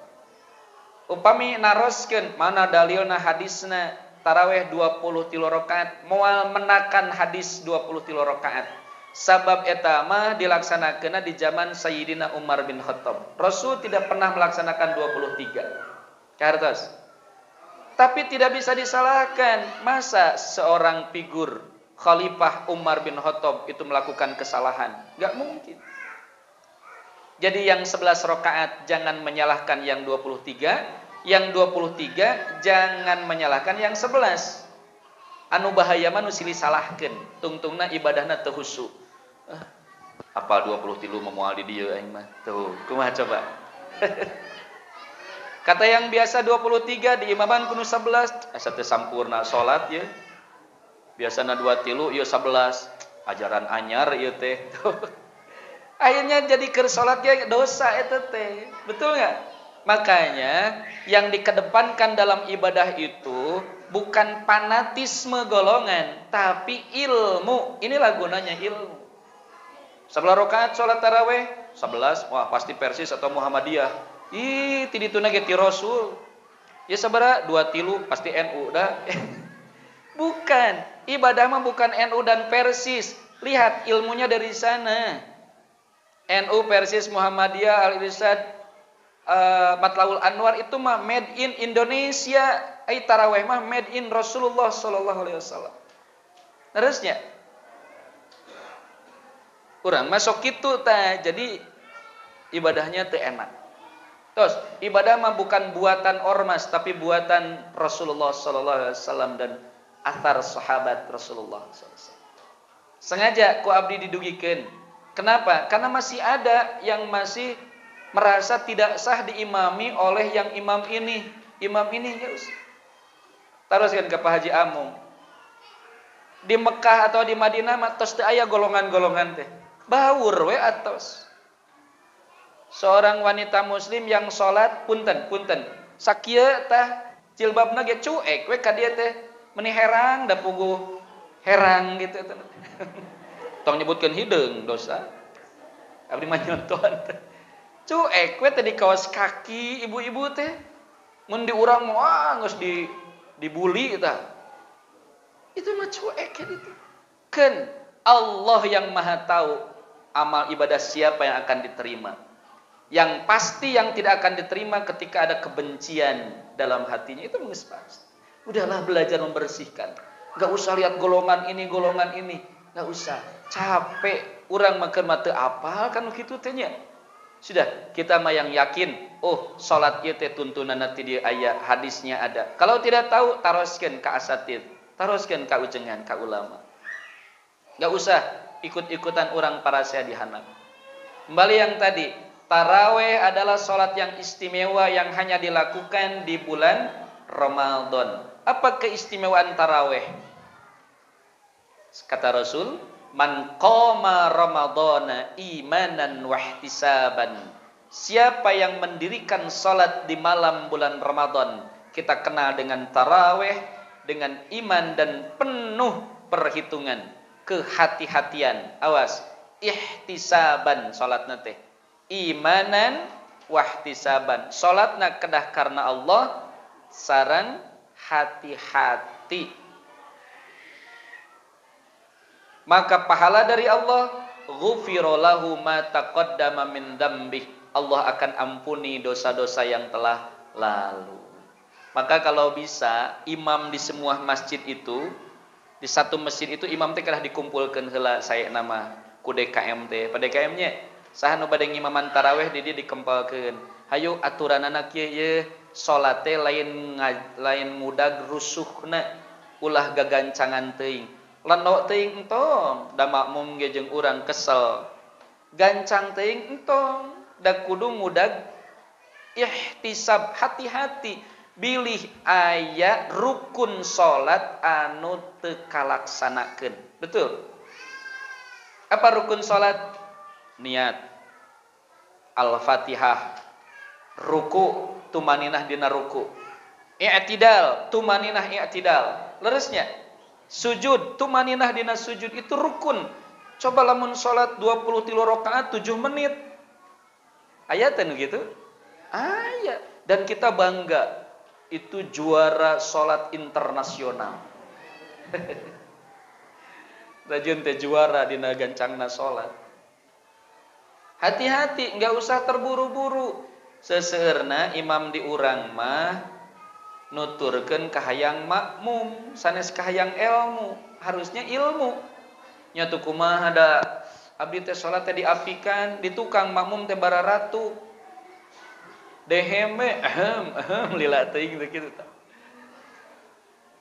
Upami naroskeun mana dalilna hadisna taraweh 23 rakaat, moal menakan hadis 23 rakaat. Sabab eta mah dilaksanakeunna di zaman Sayyidina Umar bin Khattab. Rasul tidak pernah melaksanakan 23. Kartos. Tapi tidak bisa disalahkan, masa seorang figur Khalifah Umar bin Khattab itu melakukan kesalahan? Nggak mungkin. Jadi yang 11 rakaat jangan menyalahkan yang 23, yang 23 jangan menyalahkan yang 11. Anu bahaya mah nu silih salahkeun, tungtungna ibadahna teu khusyuk. Apal 23 moal di dieu aing mah. Tuh, kumaha coba? Kata yang biasa 23 diimaman kudu 11, asa teu sampurna salat ye. Biasana 23 ieu 11. Ajaran anyar ieu teh. Akhirnya jadi keur salat ge dosa eta teh. Betul enggak? Makanya yang dikedepankan dalam ibadah itu bukan fanatisme golongan, tapi ilmu. Inilah gunanya ilmu. 11 rakaat salat tarawih, 11, wah pasti Persis atau Muhammadiyah. Ih, ti dituna ge ti Rasul. Ya sabaraha? 23 pasti NU dah. Bukan, ibadah mah bukan NU dan Persis. Lihat ilmunya dari sana. NU, Persis, Muhammadiyah, Al-Irsyad, Matlaul Anwar itu mah made in Indonesia. Tarawih mah made in Rasulullah sallallahu alaihi wasallam. Terusnya urang masuk kitu teh, jadi ibadahnya teu enak. Terus ibadah mah bukan buatan ormas tapi buatan Rasulullah sallallahu alaihi wasallam dan athar sahabat Rasulullah sallallahu alaihi wasallam. Sengaja ku abdi didugikeun. Kenapa? Karena masih ada yang masih merasa tidak sah diimami oleh yang imam ini. Imam ini ya usah. Teruskan ke Pak Haji Amung. Di Mekah atau di Madinah mah tos teu aya golongan-golongan teh. Baur we atos. Seorang wanita muslim yang salat punten. Sakieu tah jilbabna ge cuek we ka dieu teh. Meni herang da puguh herang gitu teh. Tong nyebutkeun hideung dosa. Abdi mah nyonton. Cuek we teh di kaos kaki ibu-ibu teh. Mun di urang mah geus dibuli eta. Itu mah cuek ya itu. Kan Allah yang Maha tahu amal ibadah siapa yang akan diterima. Yang pasti yang tidak akan diterima ketika ada kebencian dalam hatinya itu geus pasti. Udahlah belajar membersihkan. Enggak usah lihat golongan ini, enggak usah. Capek urang makeun mah teu apal kan kitu teh nya. Sudah, kita mah yang yakin, oh salat ieu teh tuntunanna ti dieu aya, hadisnya ada. Kalau tidak tahu taroskeun ka asatid, taroskeun ka ujengan, ka ulama. Enggak usah ikut-ikutan orang para syadihanap. Kembali yang tadi, tarawih adalah salat yang istimewa yang hanya dilakukan di bulan Ramadan. Apa keistimewaan tarawih? Kata Rasul, man qama ramadhana imanan wahtisaban. Siapa yang mendirikan salat di malam bulan Ramadan, kita kenal dengan tarawih, dengan iman dan penuh perhitungan, kehati-hatian. Awas, ihtisaban salatna teh. Imanan wahtisaban. Salatna kedah karena Allah, sareng hati-hati. Maka pahala dari Allah, ghufira lahu ma taqaddama min dzambih. Allah akan ampuni dosa-dosa yang telah lalu. Maka kalau bisa imam di semua masjid itu, di satu masjid itu imam teh kadah dikumpulkeun heula saya nama ku DKM teh. Pada DKM nya saha nu bade ngimaman tarawih di dieu dikempelkeun. Hayu aturanana kieu ye salat teh lain mudag rusuhna ulah gagancangan teuing. Lendo teuing entong, da makmum ge jeung urang kesel. Gancang teuing entong, da kudu mudag ihtisab, hati-hati. Bilih aya rukun salat anu teu kalaksanakeun. Betul? Apa rukun salat? Niat. Al-Fatihah. Ruku, tumaninah dina ruku. I'tidal, tumaninah i'tidal. Leresnya sujud, tumaninah dina sujud itu rukun. Coba lamun salat 23 rakaat 7 menit. Ayatan gitu? Ayat. Dan kita bangga itu juara salat internasional. Rajin teh juara dina gancangna salat. Hati-hati, enggak usah terburu-buru. Seseueurna imam di urang mah nuturkeun kahayang makmum sanes kahayang ilmu, harusnya ilmu nya teu kumaha da abdi teh salat teh diapikan di tukang makmum teh bara ratu deheme lila teuing kitu tah.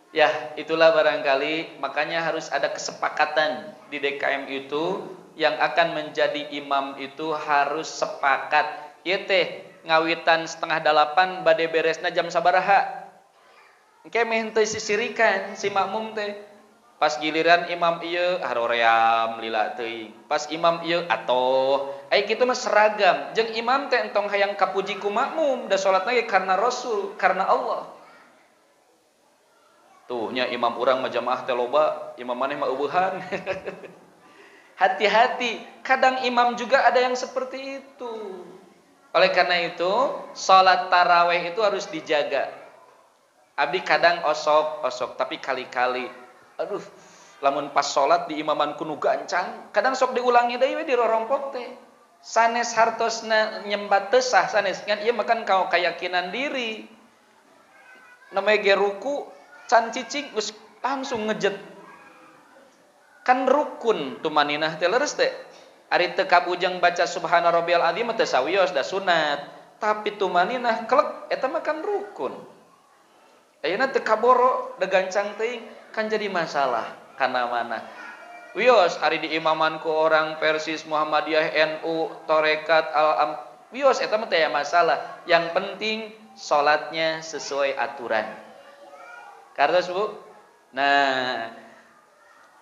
Ya, itulah barangkali makanya harus ada kesepakatan di DKM itu yang akan menjadi imam itu harus sepakat. Ieu teh ngawitan 7:30 bade beresna jam sabaraha. Engke meh teu sisirikan si makmum teh. Pas giliran imam ieu haroream lila teuing. Pas imam ieu atoh. Ai kitu mah seragam. Jeung imam teh entong hayang kapuji ku makmum, da salatna ge karena Rasul, karena Allah. Tuh nya imam urang mah jamaah teh loba, imam maneh mah eueuhan. Hati-hati, kadang imam juga ada yang seperti itu. Oleh karena itu, salat tarawih itu harus dijaga. Abdi kadang osok, tapi kali-kali. Aduh, lamun pas salat di imaman kudu gancang, kadang sok diulangi deui we di rorompok teh. Sanes hartosna nyembat teu sah sanes ngan ieu makan kau keyakinan diri. Namanya ge ruku can cicing geus langsung ngejet. Kan rukun tumaninah teh leres teh. Ari teu kabujang baca subhana rabbiyal azim teh sawios da sunat, tapi tumaninah kelek eta mah kan rukun. Ayeuna teu kaboro da gancang teuing kan jadi masalah kana mana. Wios ari di imaman ku orang Persis Muhammadiyah NU Tarekat Al-Am wios eta mah teh masalah. Yang penting salatnya sesuai aturan. Karena Bu, nah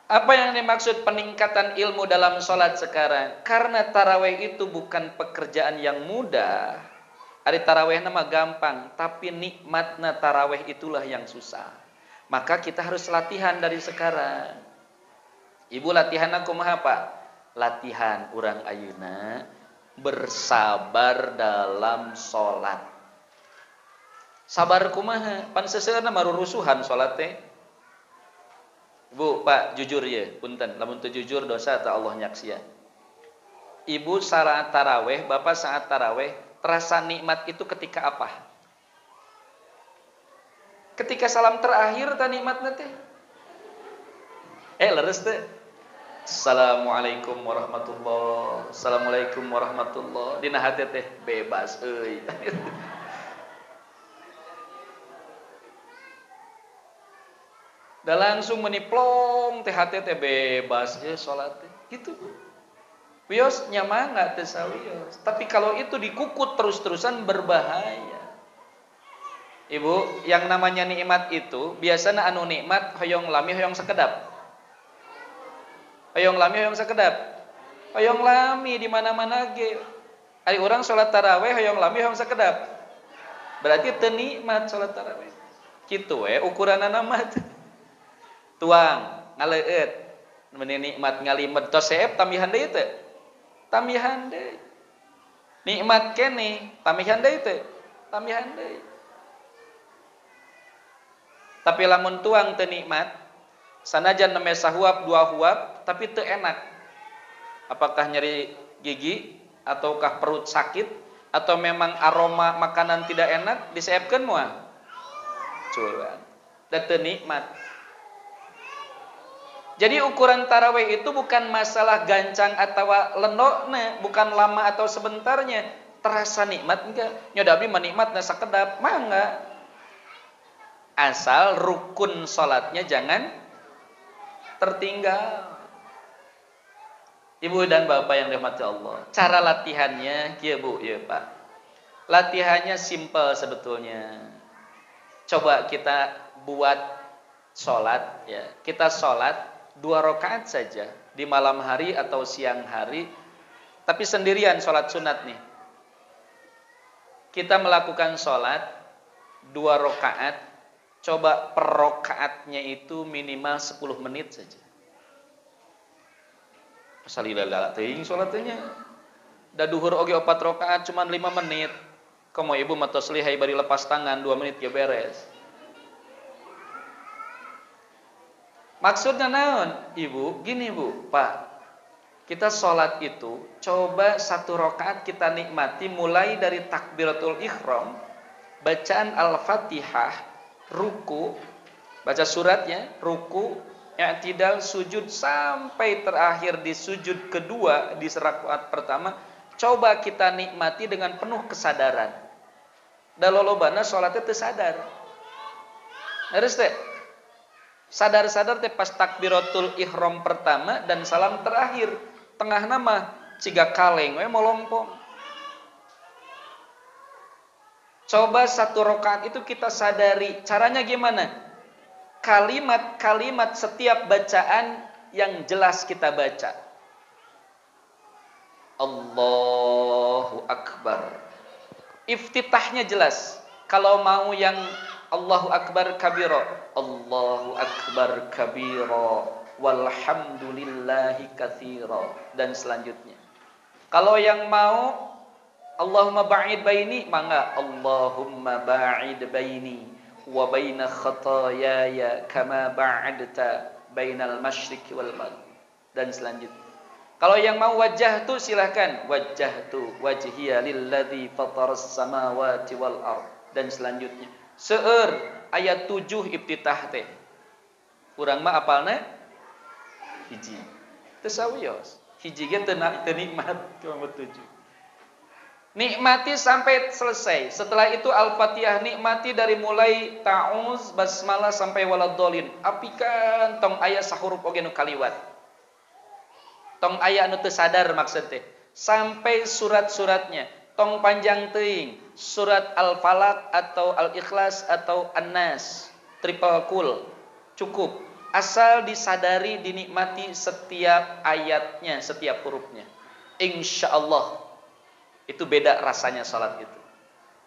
apa yang dimaksud peningkatan ilmu dalam sholat sekarang? Karena tarawih itu bukan pekerjaan yang mudah. Ari tarawih nama gampang, tapi nikmatna tarawih itulah yang susah. Maka kita harus latihan dari sekarang. Ibu latihan aku mah apa? Latihan urang ayeuna bersabar dalam sholat. Sabar kumaha? Pan seuseurna marurusuhan salat teh. Bu, Pak, jujur ya, punten, lamun teu jujur dosa ta Allah nyaksian. Ibu saat tarawih, Bapak saat tarawih, terasa nikmat itu ketika apa? Ketika salam terakhir ta nikmatna teh. Leres teh. Assalamualaikum warahmatullahi. Assalamualaikum warahmatullahi. Dina hati teh bebas euy. Da langsung meniplong teh hati teh bebas ya salat teh gitu. Wios nyamangat teh sawios. Tapi kalau itu dikukut terus-terusan berbahaya. Ibu, yang namanya nikmat itu biasanya anu nikmat hoyong lami hoyong sakedap. Hoyong lami hoyong sakedap. Hoyong lami di mana-mana ge. Ari urang salat tarawih hoyong lami hoyong sakedap. Berarti teu nikmat salat tarawih. Kitu we ukuranna mah. Tuang ngaleueut meni nikmat ngalimet tos seep tamihan deui teh. Tamihan deui. Nikmat keneh tamihan deui teh. Tamihan deui. Tapi lamun tuang teu nikmat, sanajan neme sahuap dua huap tapi teu enak. Apakah nyeri gigi ataukah perut sakit atau memang aroma makanan tidak enak diseepkeun moal. Curang. Da teu nikmat. Jadi ukuran tarawih itu bukan masalah gancang atau lenokna, bukan lama atau sebentarnya. Terasa nikmat enggak? Nyoda abdi menikmatna sakedap, mah enggak. Asal rukun salatnya jangan tertinggal. Ibu dan Bapak yang dirahmati Allah. Cara latihannya kieu Bu, ya Pak. Latihannya simpel sebetulnya. Coba kita buat salat ya. Kita salat 2 rakaat saja di malam hari atau siang hari, tapi sendirian sholat sunat nih. Kita melakukan sholat 2 rakaat, coba per rakaatnya itu minimal 10 menit saja. Salilala teuing sholatnya. Da duhur oge 4 rakaat cuman 5 menit. Komo ibu matos lihai bari lepas tangan 2 menit ge beres. Maksudnya naon? Ibu, gini Bu, Pak. Kita sholat itu, coba 1 rakaat kita nikmati mulai dari takbiratul ihram, bacaan Al-Fatihah, ruku, baca suratnya, ruku, i'tidal, sujud sampai terakhir di sujud kedua di rakaat pertama, coba kita nikmati dengan penuh kesadaran. Da lolobana salatnya teu sadar. Harus teh sadar-sadar teh pas takbiratul ihram pertama dan salam terakhir. Tengah nama ciga kaleng we molompong. Coba satu rakaat itu kita sadari. Caranya gimana? Kalimat-kalimat setiap bacaan yang jelas kita baca. Allahu Akbar. Iftitahnya jelas. Kalau mau yang Allahu Akbar kabiro, Allahu Akbar kabiro, walhamdulillahi katsira, dan selanjutnya. Kalau yang mau Allahumma ba'id baini, mangga Allahumma ba'id baini wa baina khataayaya kama ba'adta bainal masyriqi wal maghrib, dan selanjutnya. Kalau yang mau wajjahtu silahkan wajjahtu wajhiya lilladzi fataras samawati wal ard, dan selanjutnya. Seueur ayat 7 iftitah teh. Urang mah apalna hiji. Teu sawios. Hiji ge teu nikmat cuma 7. Nikmati sampai selesai. Setelah itu Al-Fatihah, nikmati dari mulai ta'uz basmalah sampai waladhdallin. Apikan tong aya sahuruf oge nu kaliwat. Tong aya anu teu sadar maksud teh. Sampai surat-suratnya tong panjang teuing. Surat Al-Falaq atau Al-Ikhlas atau An-Nas, triple cool. Cukup. Asal disadari, dinikmati setiap ayatnya, setiap hurufnya. Insyaallah itu beda rasanya salat itu.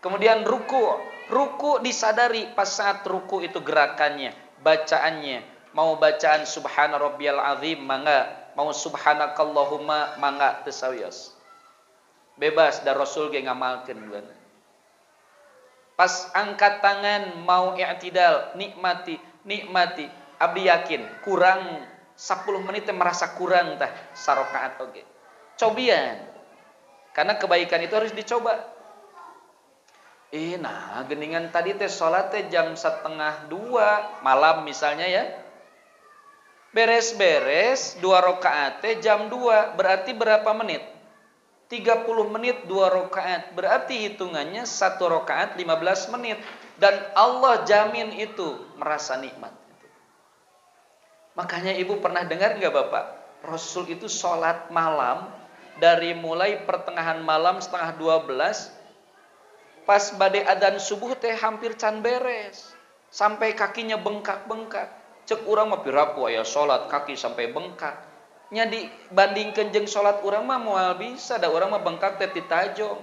Kemudian ruku disadari pas saat ruku itu gerakannya, bacaannya. Mau bacaan subhana rabbiyal azim mangga, mau subhanakallahumma mangga teu sawios. Bebas dan Rasul ge ngamalkeun beuna. Pas angkat tangan mau i'tidal, nikmati. Abdi yakin kurang 10 menit merasa kurang tah sarakaat oge. Cobian. Karena kebaikan itu harus dicoba. Nah, geningan tadi teh salat teh jam 1:30 malam misalnya ya. Beres-beres 2 rakaat teh jam 2, berarti berapa menit? 30 menit 2 rakaat. Berarti hitungannya 1 rakaat 15 menit, dan Allah jamin itu merasa nikmat. Makanya ibu pernah dengar enggak Bapak? Rasul itu sholat malam dari mulai pertengahan malam 11:30 pas badai adzan subuh teh hampir can beres. Sampai kakinya bengkak-bengkak. Cek urang mah piraku aya sholat kaki sampai bengkak. Nya dibandingkeun jeung sholat urang mah moal bisa da urang mah bengkak teh ti tajong.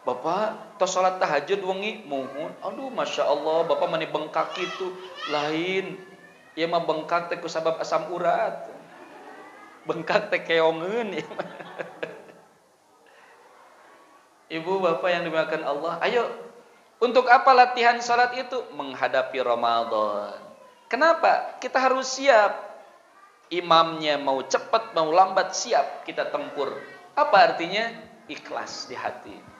Bapak tos salat tahajud wengi mohon. Aduh Masya Allah, Bapak mani bengkak itu lain. Ieu mah bengkak teh ku sabab asam urat. Bengkak teh keongeun ieu mah. Ibu Bapak yang dimuliakan Allah, ayo. Untuk apa latihan salat itu? Menghadapi Ramadan. Kenapa? Kita harus siap. Imamnya mau cepat mau lambat siap kita tempur. Apa artinya? Ikhlas di hati.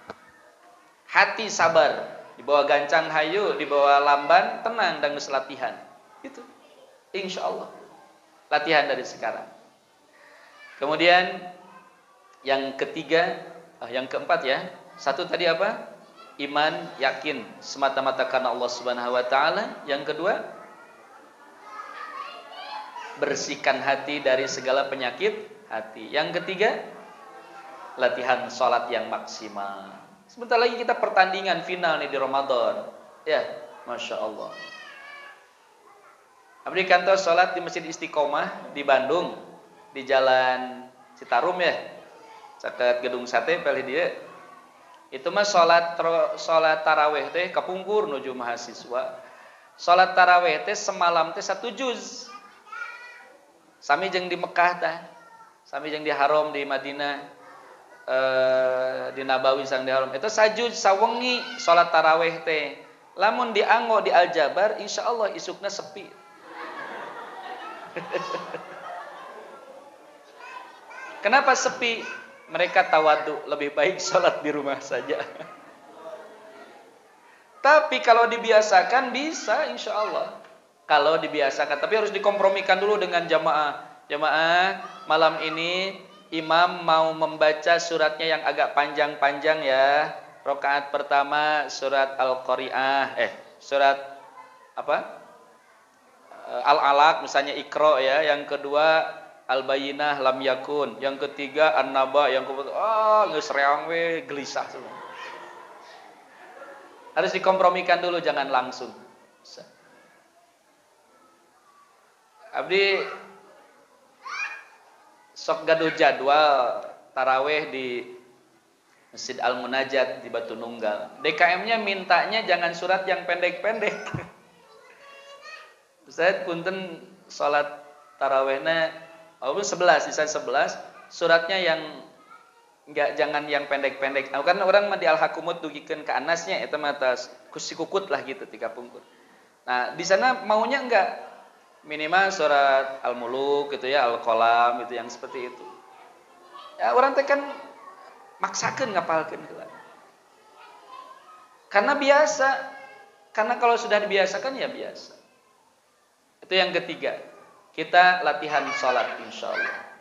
Hati sabar, dibawa gancang hayu, dibawa lamban, tenang dan geus latihan. Itu. Insyaallah. Latihan dari sekarang. Kemudian yang keempat ya. Satu tadi apa? Iman, yakin semata-mata karena Allah Subhanahu wa taala. Yang kedua, bersihkan hati dari segala penyakit hati. Yang ketiga, latihan salat yang maksimal. Sebentar lagi kita pertandingan final nih di Ramadan. Ya, Masya Allah. Abdi kantor sholat di Masjid Istiqomah di Bandung, di Jalan Citarum ya, caket gedung sate pilih dia. Itu mah sholat taraweh teh kapungkur nuju mahasiswa. Sholat taraweh teh semalam teh 1 juz. Sami jeung di Mekah tah, sami jeung di Haram di Madinah. Di Nabawi sang di Haram itu sajud sawengi salat taraweh teh. Lamun dianggo di Al-Jabar insyaallah isukna sepi. Kenapa sepi? Mereka tawadu, lebih baik salat di rumah saja. Tapi kalau dibiasakan bisa insya Allah. Kalau dibiasakan, tapi harus dikompromikan dulu dengan jamaah. Jamaah, malam ini imam mau membaca suratnya yang agak panjang-panjang ya. Rakaat pertama surat Al-Qari'ah, surat apa? Al-Alaq misalnya Iqra ya. Yang kedua Al-Bayyinah lam yakun. Yang ketiga An-Naba, yang keempat geus reang we gelisah semua. Harus dikompromikan dulu, jangan langsung. Abdi sok gaduh jadwal taraweh di Masjid Al-Munajat di Batu Nunggal. DKM-nya mintanya jangan surat yang pendek-pendek. Ustaz punten salat tarawehna walaupun 11, sisa 11, suratnya yang jangan yang pendek-pendek. Nah, kan orang mah di Al-Hakumut dugikeun ka Anasnya eta mah atas kusikukut lah gitu 3 pungkur. Nah, di sana maunya enggak minimal surat Al-Muluk gitu ya, Al-Qalam gitu yang seperti itu. Ya orang teh kan maksakeun ngapalkeun heula. Karena biasa. Karena kalau sudah dibiasakan ya biasa. Itu yang ketiga. Kita latihan salat insyaallah.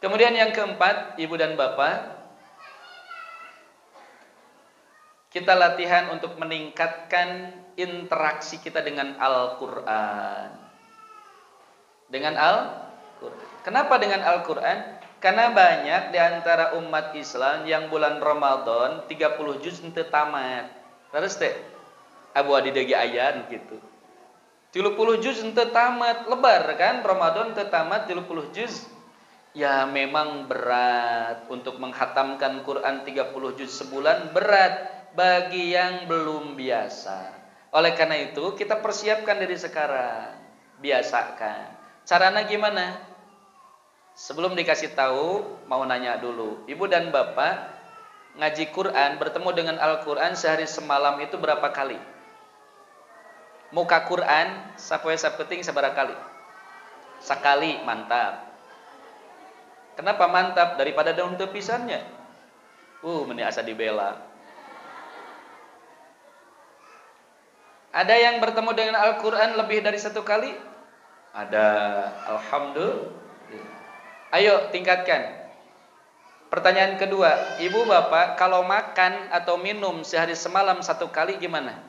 Kemudian yang keempat, ibu dan bapak, kita latihan untuk meningkatkan interaksi kita dengan Al-Quran. Dengan Al-Quran. Kenapa dengan Al-Quran? Karena banyak di antara umat Islam yang bulan Ramadan 30 juz henteu tamat. Terus teh Abu Adi degi ayan gitu. 30 juz henteu tamat, lebar kan Ramadan henteu tamat 30 juz. Ya memang berat untuk menghatamkan Quran 30 juz sebulan, berat bagi yang belum biasa. Oleh karena itu kita persiapkan dari sekarang, biasakan. Caranya gimana? Sebelum dikasih tahu, mau nanya dulu. Ibu dan bapak ngaji Quran, bertemu dengan Al-Quran sehari semalam itu berapa kali? Muka Quran sapoe sapeting sabaraha kali? Sakali, mantap. Kenapa mantap? Daripada daun tepisannya. Meni asa dibela. Ada yang bertemu dengan Al-Quran lebih dari 1 kali? Ada. Alhamdulillah. Ayo tingkatkan. Pertanyaan kedua, ibu bapak kalau makan atau minum sehari semalam 1 kali gimana?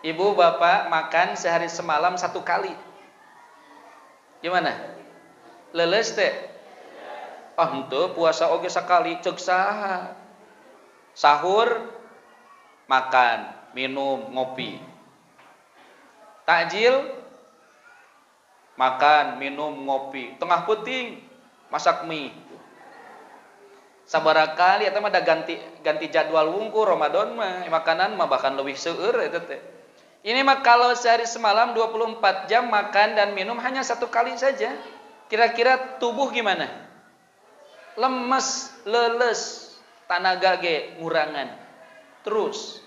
Ibu bapak makan sehari semalam 1 kali. Gimana? Leles teh? Henteu puasa oge sakali ceuk saha? Sahur makan, minum, ngopi. Takjil makan, minum, ngopi. Tengah peuting masak mie. Sabaraha kali eta mah da ganti jadwal wungkul Ramadan mah makanan mah bahkan leuwih seueur eta teh. Ini mah kalau sehari semalam 24 jam makan dan minum hanya 1 kali saja. Kira-kira tubuh gimana? Lemes, leles, tanaga ge ngurangan. Terus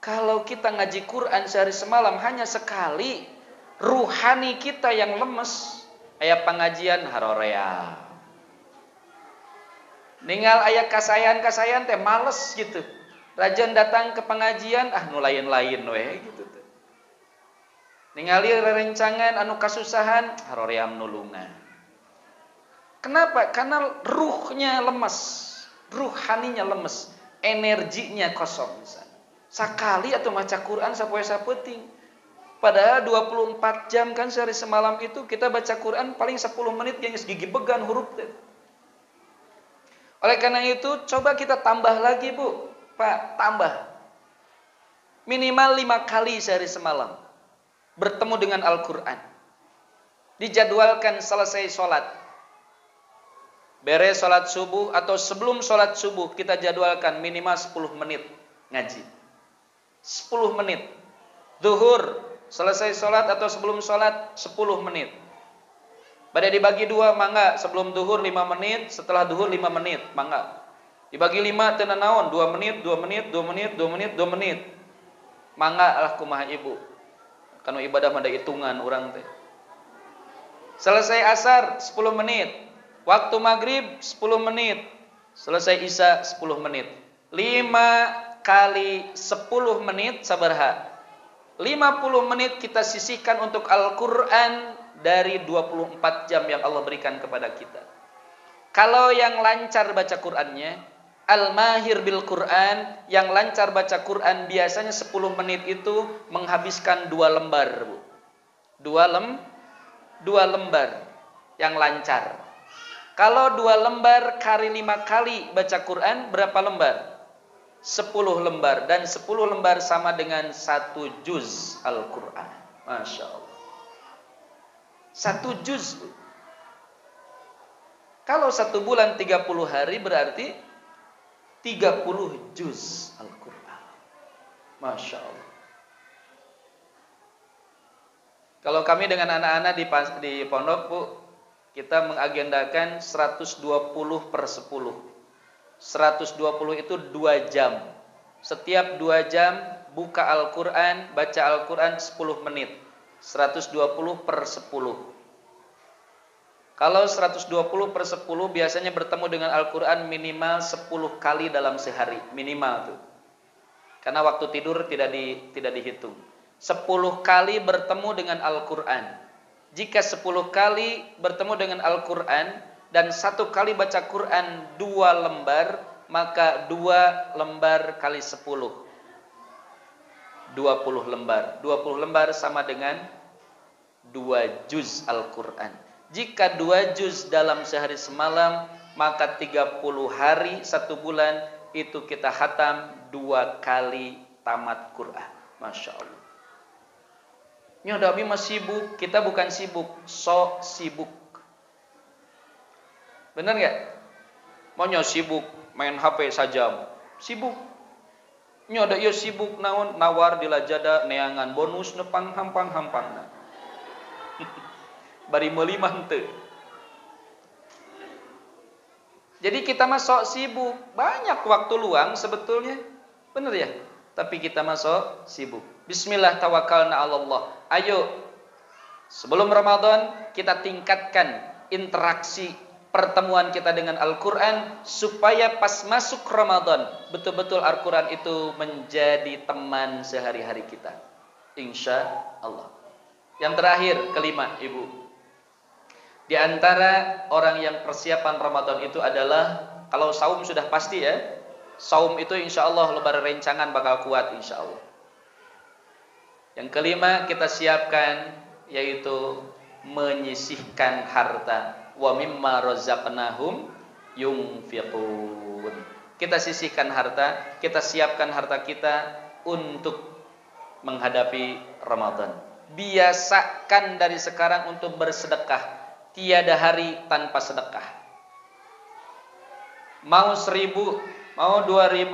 kalau kita ngaji Quran sehari semalam hanya sekali, ruhani kita yang lemes. Aya pengajian harorea. Ningal aya kasayan-kasayan teh males gitu. Rajan datang ke pengajian, nu lain-lain we gitu teh. Ningali rerencangan anu kasusahan, haroream nulungan. Kenapa? Karena ruhnya lemes, ruhaninya lemes, energinya kosong misalnya. Sakali atau maca Quran sapoe sapeuting. Padahal 24 jam kan sehari semalam itu kita baca Quran paling 10 menit geus gigi began huruf teh. Oleh karena itu coba kita tambah lagi, Bu. Pak, tambah. Minimal 5 kali sehari semalam bertemu dengan Al-Quran. Dijadwalkan selesai sholat. Beres sholat subuh atau sebelum sholat subuh kita jadwalkan minimal 10 menit ngaji. 10 menit. Zuhur selesai sholat atau sebelum sholat 10 menit. Pada dibagi 2 mangga, sebelum zuhur 5 menit, setelah zuhur 5 menit, mangga. Dibagi 5 teu naon, 2 menit, 2 menit, 2 menit, 2 menit, 2 menit. Mangga lah kumaha ibu. Kanu ibadah mah da hitungan urang teh. Selesai asar 10 menit. Waktu maghrib 10 menit. Selesai isya 10 menit. 5 kali 10 menit sabaraha? 50 menit kita sisihkan untuk Al-Quran dari 24 jam yang Allah berikan kepada kita. Kalau yang lancar baca Qurannya, Al-Mahir bil Quran, yang lancar baca Quran biasanya 10 menit itu menghabiskan 2 lembar, Bu. 2 lembar yang lancar. Kalau 2 lembar kali 5 kali baca Quran berapa lembar? 10 lembar, dan 10 lembar sama dengan 1 juz Al-Quran. Masya Allah. 1 juz. Kalau 1 bulan 30 hari berarti 30 juz Al-Quran. Masya Allah. Kalau kami dengan anak-anak di pondok, Bu, kita mengagendakan 120 per 10. 120 itu 2 jam. Setiap 2 jam buka Al-Quran, baca Al-Quran 10 menit. 120 per 10. Kalau 120 per 10 biasanya bertemu dengan Al-Quran minimal 10 kali dalam sehari. Minimal tuh. Karena waktu tidur tidak dihitung. 10 kali bertemu dengan Al-Quran. Jika 10 kali bertemu dengan Al-Quran dan 1 kali baca Quran 2 lembar, maka 2 lembar kali 10. 20 lembar. 20 lembar sama dengan 2 juz Al-Quran. Jika 2 juz dalam sehari semalam, maka 30 hari 1 bulan itu kita khatam 2 kali tamat Quran. Masya Allah. Nyodabi mah sibuk, kita bukan sibuk, so sibuk. Benar nggak? Maunya sibuk main HP saja, sibuk. Nyoda yo sibuk naon nawar di Lazada neangan bonus nepang hampang-hampangna. Bari meuli mah henteu. Jadi kita mah sok sibuk, banyak waktu luang sebetulnya. Benar ya? Tapi kita mah sok sibuk. Bismillah tawakkalna 'ala Allah. Ayo sebelum Ramadan kita tingkatkan interaksi pertemuan kita dengan Al-Quran supaya pas masuk Ramadan betul-betul Al-Quran itu menjadi teman sehari-hari kita. Insya Allah. Yang terakhir, kelima, Ibu. Di antara orang yang persiapan Ramadan itu adalah, kalau saum sudah pasti ya, saum itu insya Allah lebar rencangan bakal kuat insya Allah. Yang kelima kita siapkan yaitu menyisihkan harta. Wa mimma razaqnahum yunfiqun. Kita sisihkan harta, kita siapkan harta kita untuk menghadapi Ramadan. Biasakan dari sekarang untuk bersedekah. Tiada hari tanpa sedekah. Mau 1.000, mau 2.000,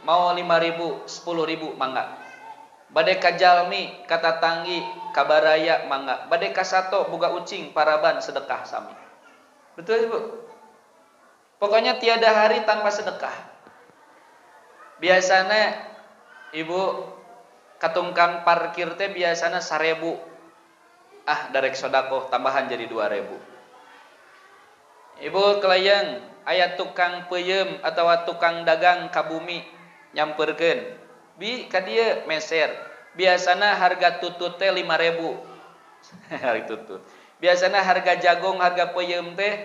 mau 5.000, 10.000, mangga. Bade ka jalmi, kata tanggi, kabaraya, mangga. Bade ka sato, buka ucing, paraban, sedekah sami. Betul Ibu? Pokoknya tiada hari tanpa sedekah. Biasanya Ibu katungkang parkir teh biasanya 1.000. Darek sodako tambahan jadi 2.000. Ibu kelayang aya tukang peuyeum atau tukang dagang kabumi nyamperkeun bi ka dieu meser. Biasana harga tutut teh 5.000. Harga tutut. Biasana harga jagung, harga peuyeum teh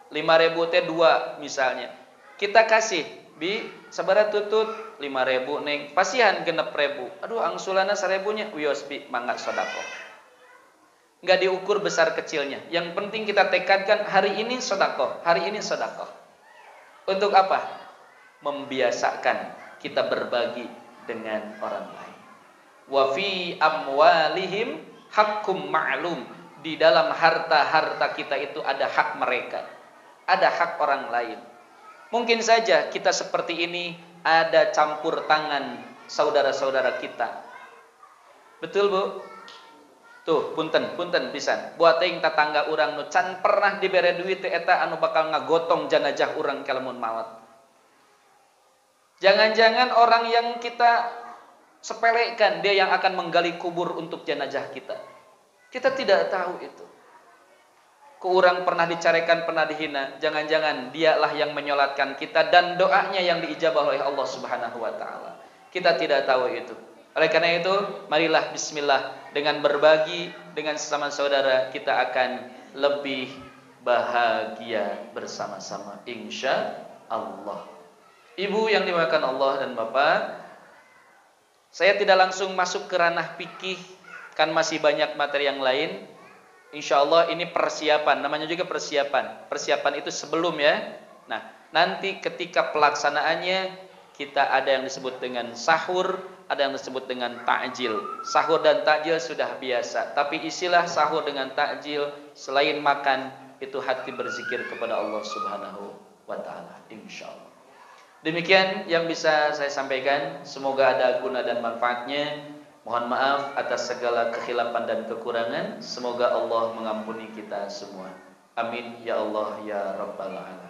5.000 teh 2 misalnya. Kita kasih bi sabaraha tutut 5.000 neng pasihan 6.000. Aduh angsulana 1.000 nya wios bi mangga sodako. Nggak diukur besar kecilnya. Yang penting kita tekadkan hari ini sedekah, hari ini sedekah. Untuk apa? Membiasakan kita berbagi dengan orang lain. Wa fi amwalihim hakkum ma'lum. Di dalam harta-harta kita itu ada hak mereka. Ada hak orang lain. Mungkin saja kita seperti ini ada campur tangan saudara-saudara kita. Betul, Bu? Tuh, punten pisan. Buat teuing tatangga urang nu can pernah dibere duit teh eta anu bakal ngagotong jenazah urang ke lamun maot. Jangan-jangan orang yang kita sepelekan dia yang akan menggali kubur untuk jenazah kita. Kita tidak tahu itu. Kurang pernah dicarikan, pernah dihina. Jangan-jangan dialah yang menyolatkan kita dan doanya yang diijabah oleh Allah Subhanahu wa taala. Kita tidak tahu itu. Oleh karena itu, marilah bismillah, dengan berbagi dengan sesama saudara kita akan lebih bahagia bersama-sama insya Allah. Ibu yang dimuliakan Allah dan Bapak, saya tidak langsung masuk ke ranah fikih, kan masih banyak materi yang lain. Insya Allah ini persiapan, namanya juga persiapan. Persiapan itu sebelum ya. Nah, nanti ketika pelaksanaannya kita ada yang disebut dengan sahur, ada yang disebut dengan takjil. Sahur dan takjil sudah biasa, tapi istilah sahur dengan takjil selain makan itu hati berzikir kepada Allah Subhanahu wa taala insyaallah. Demikian yang bisa saya sampaikan, semoga ada guna dan manfaatnya. Mohon maaf atas segala kekhilafan dan kekurangan. Semoga Allah mengampuni kita semua. Amin ya Allah ya rabbal alamin.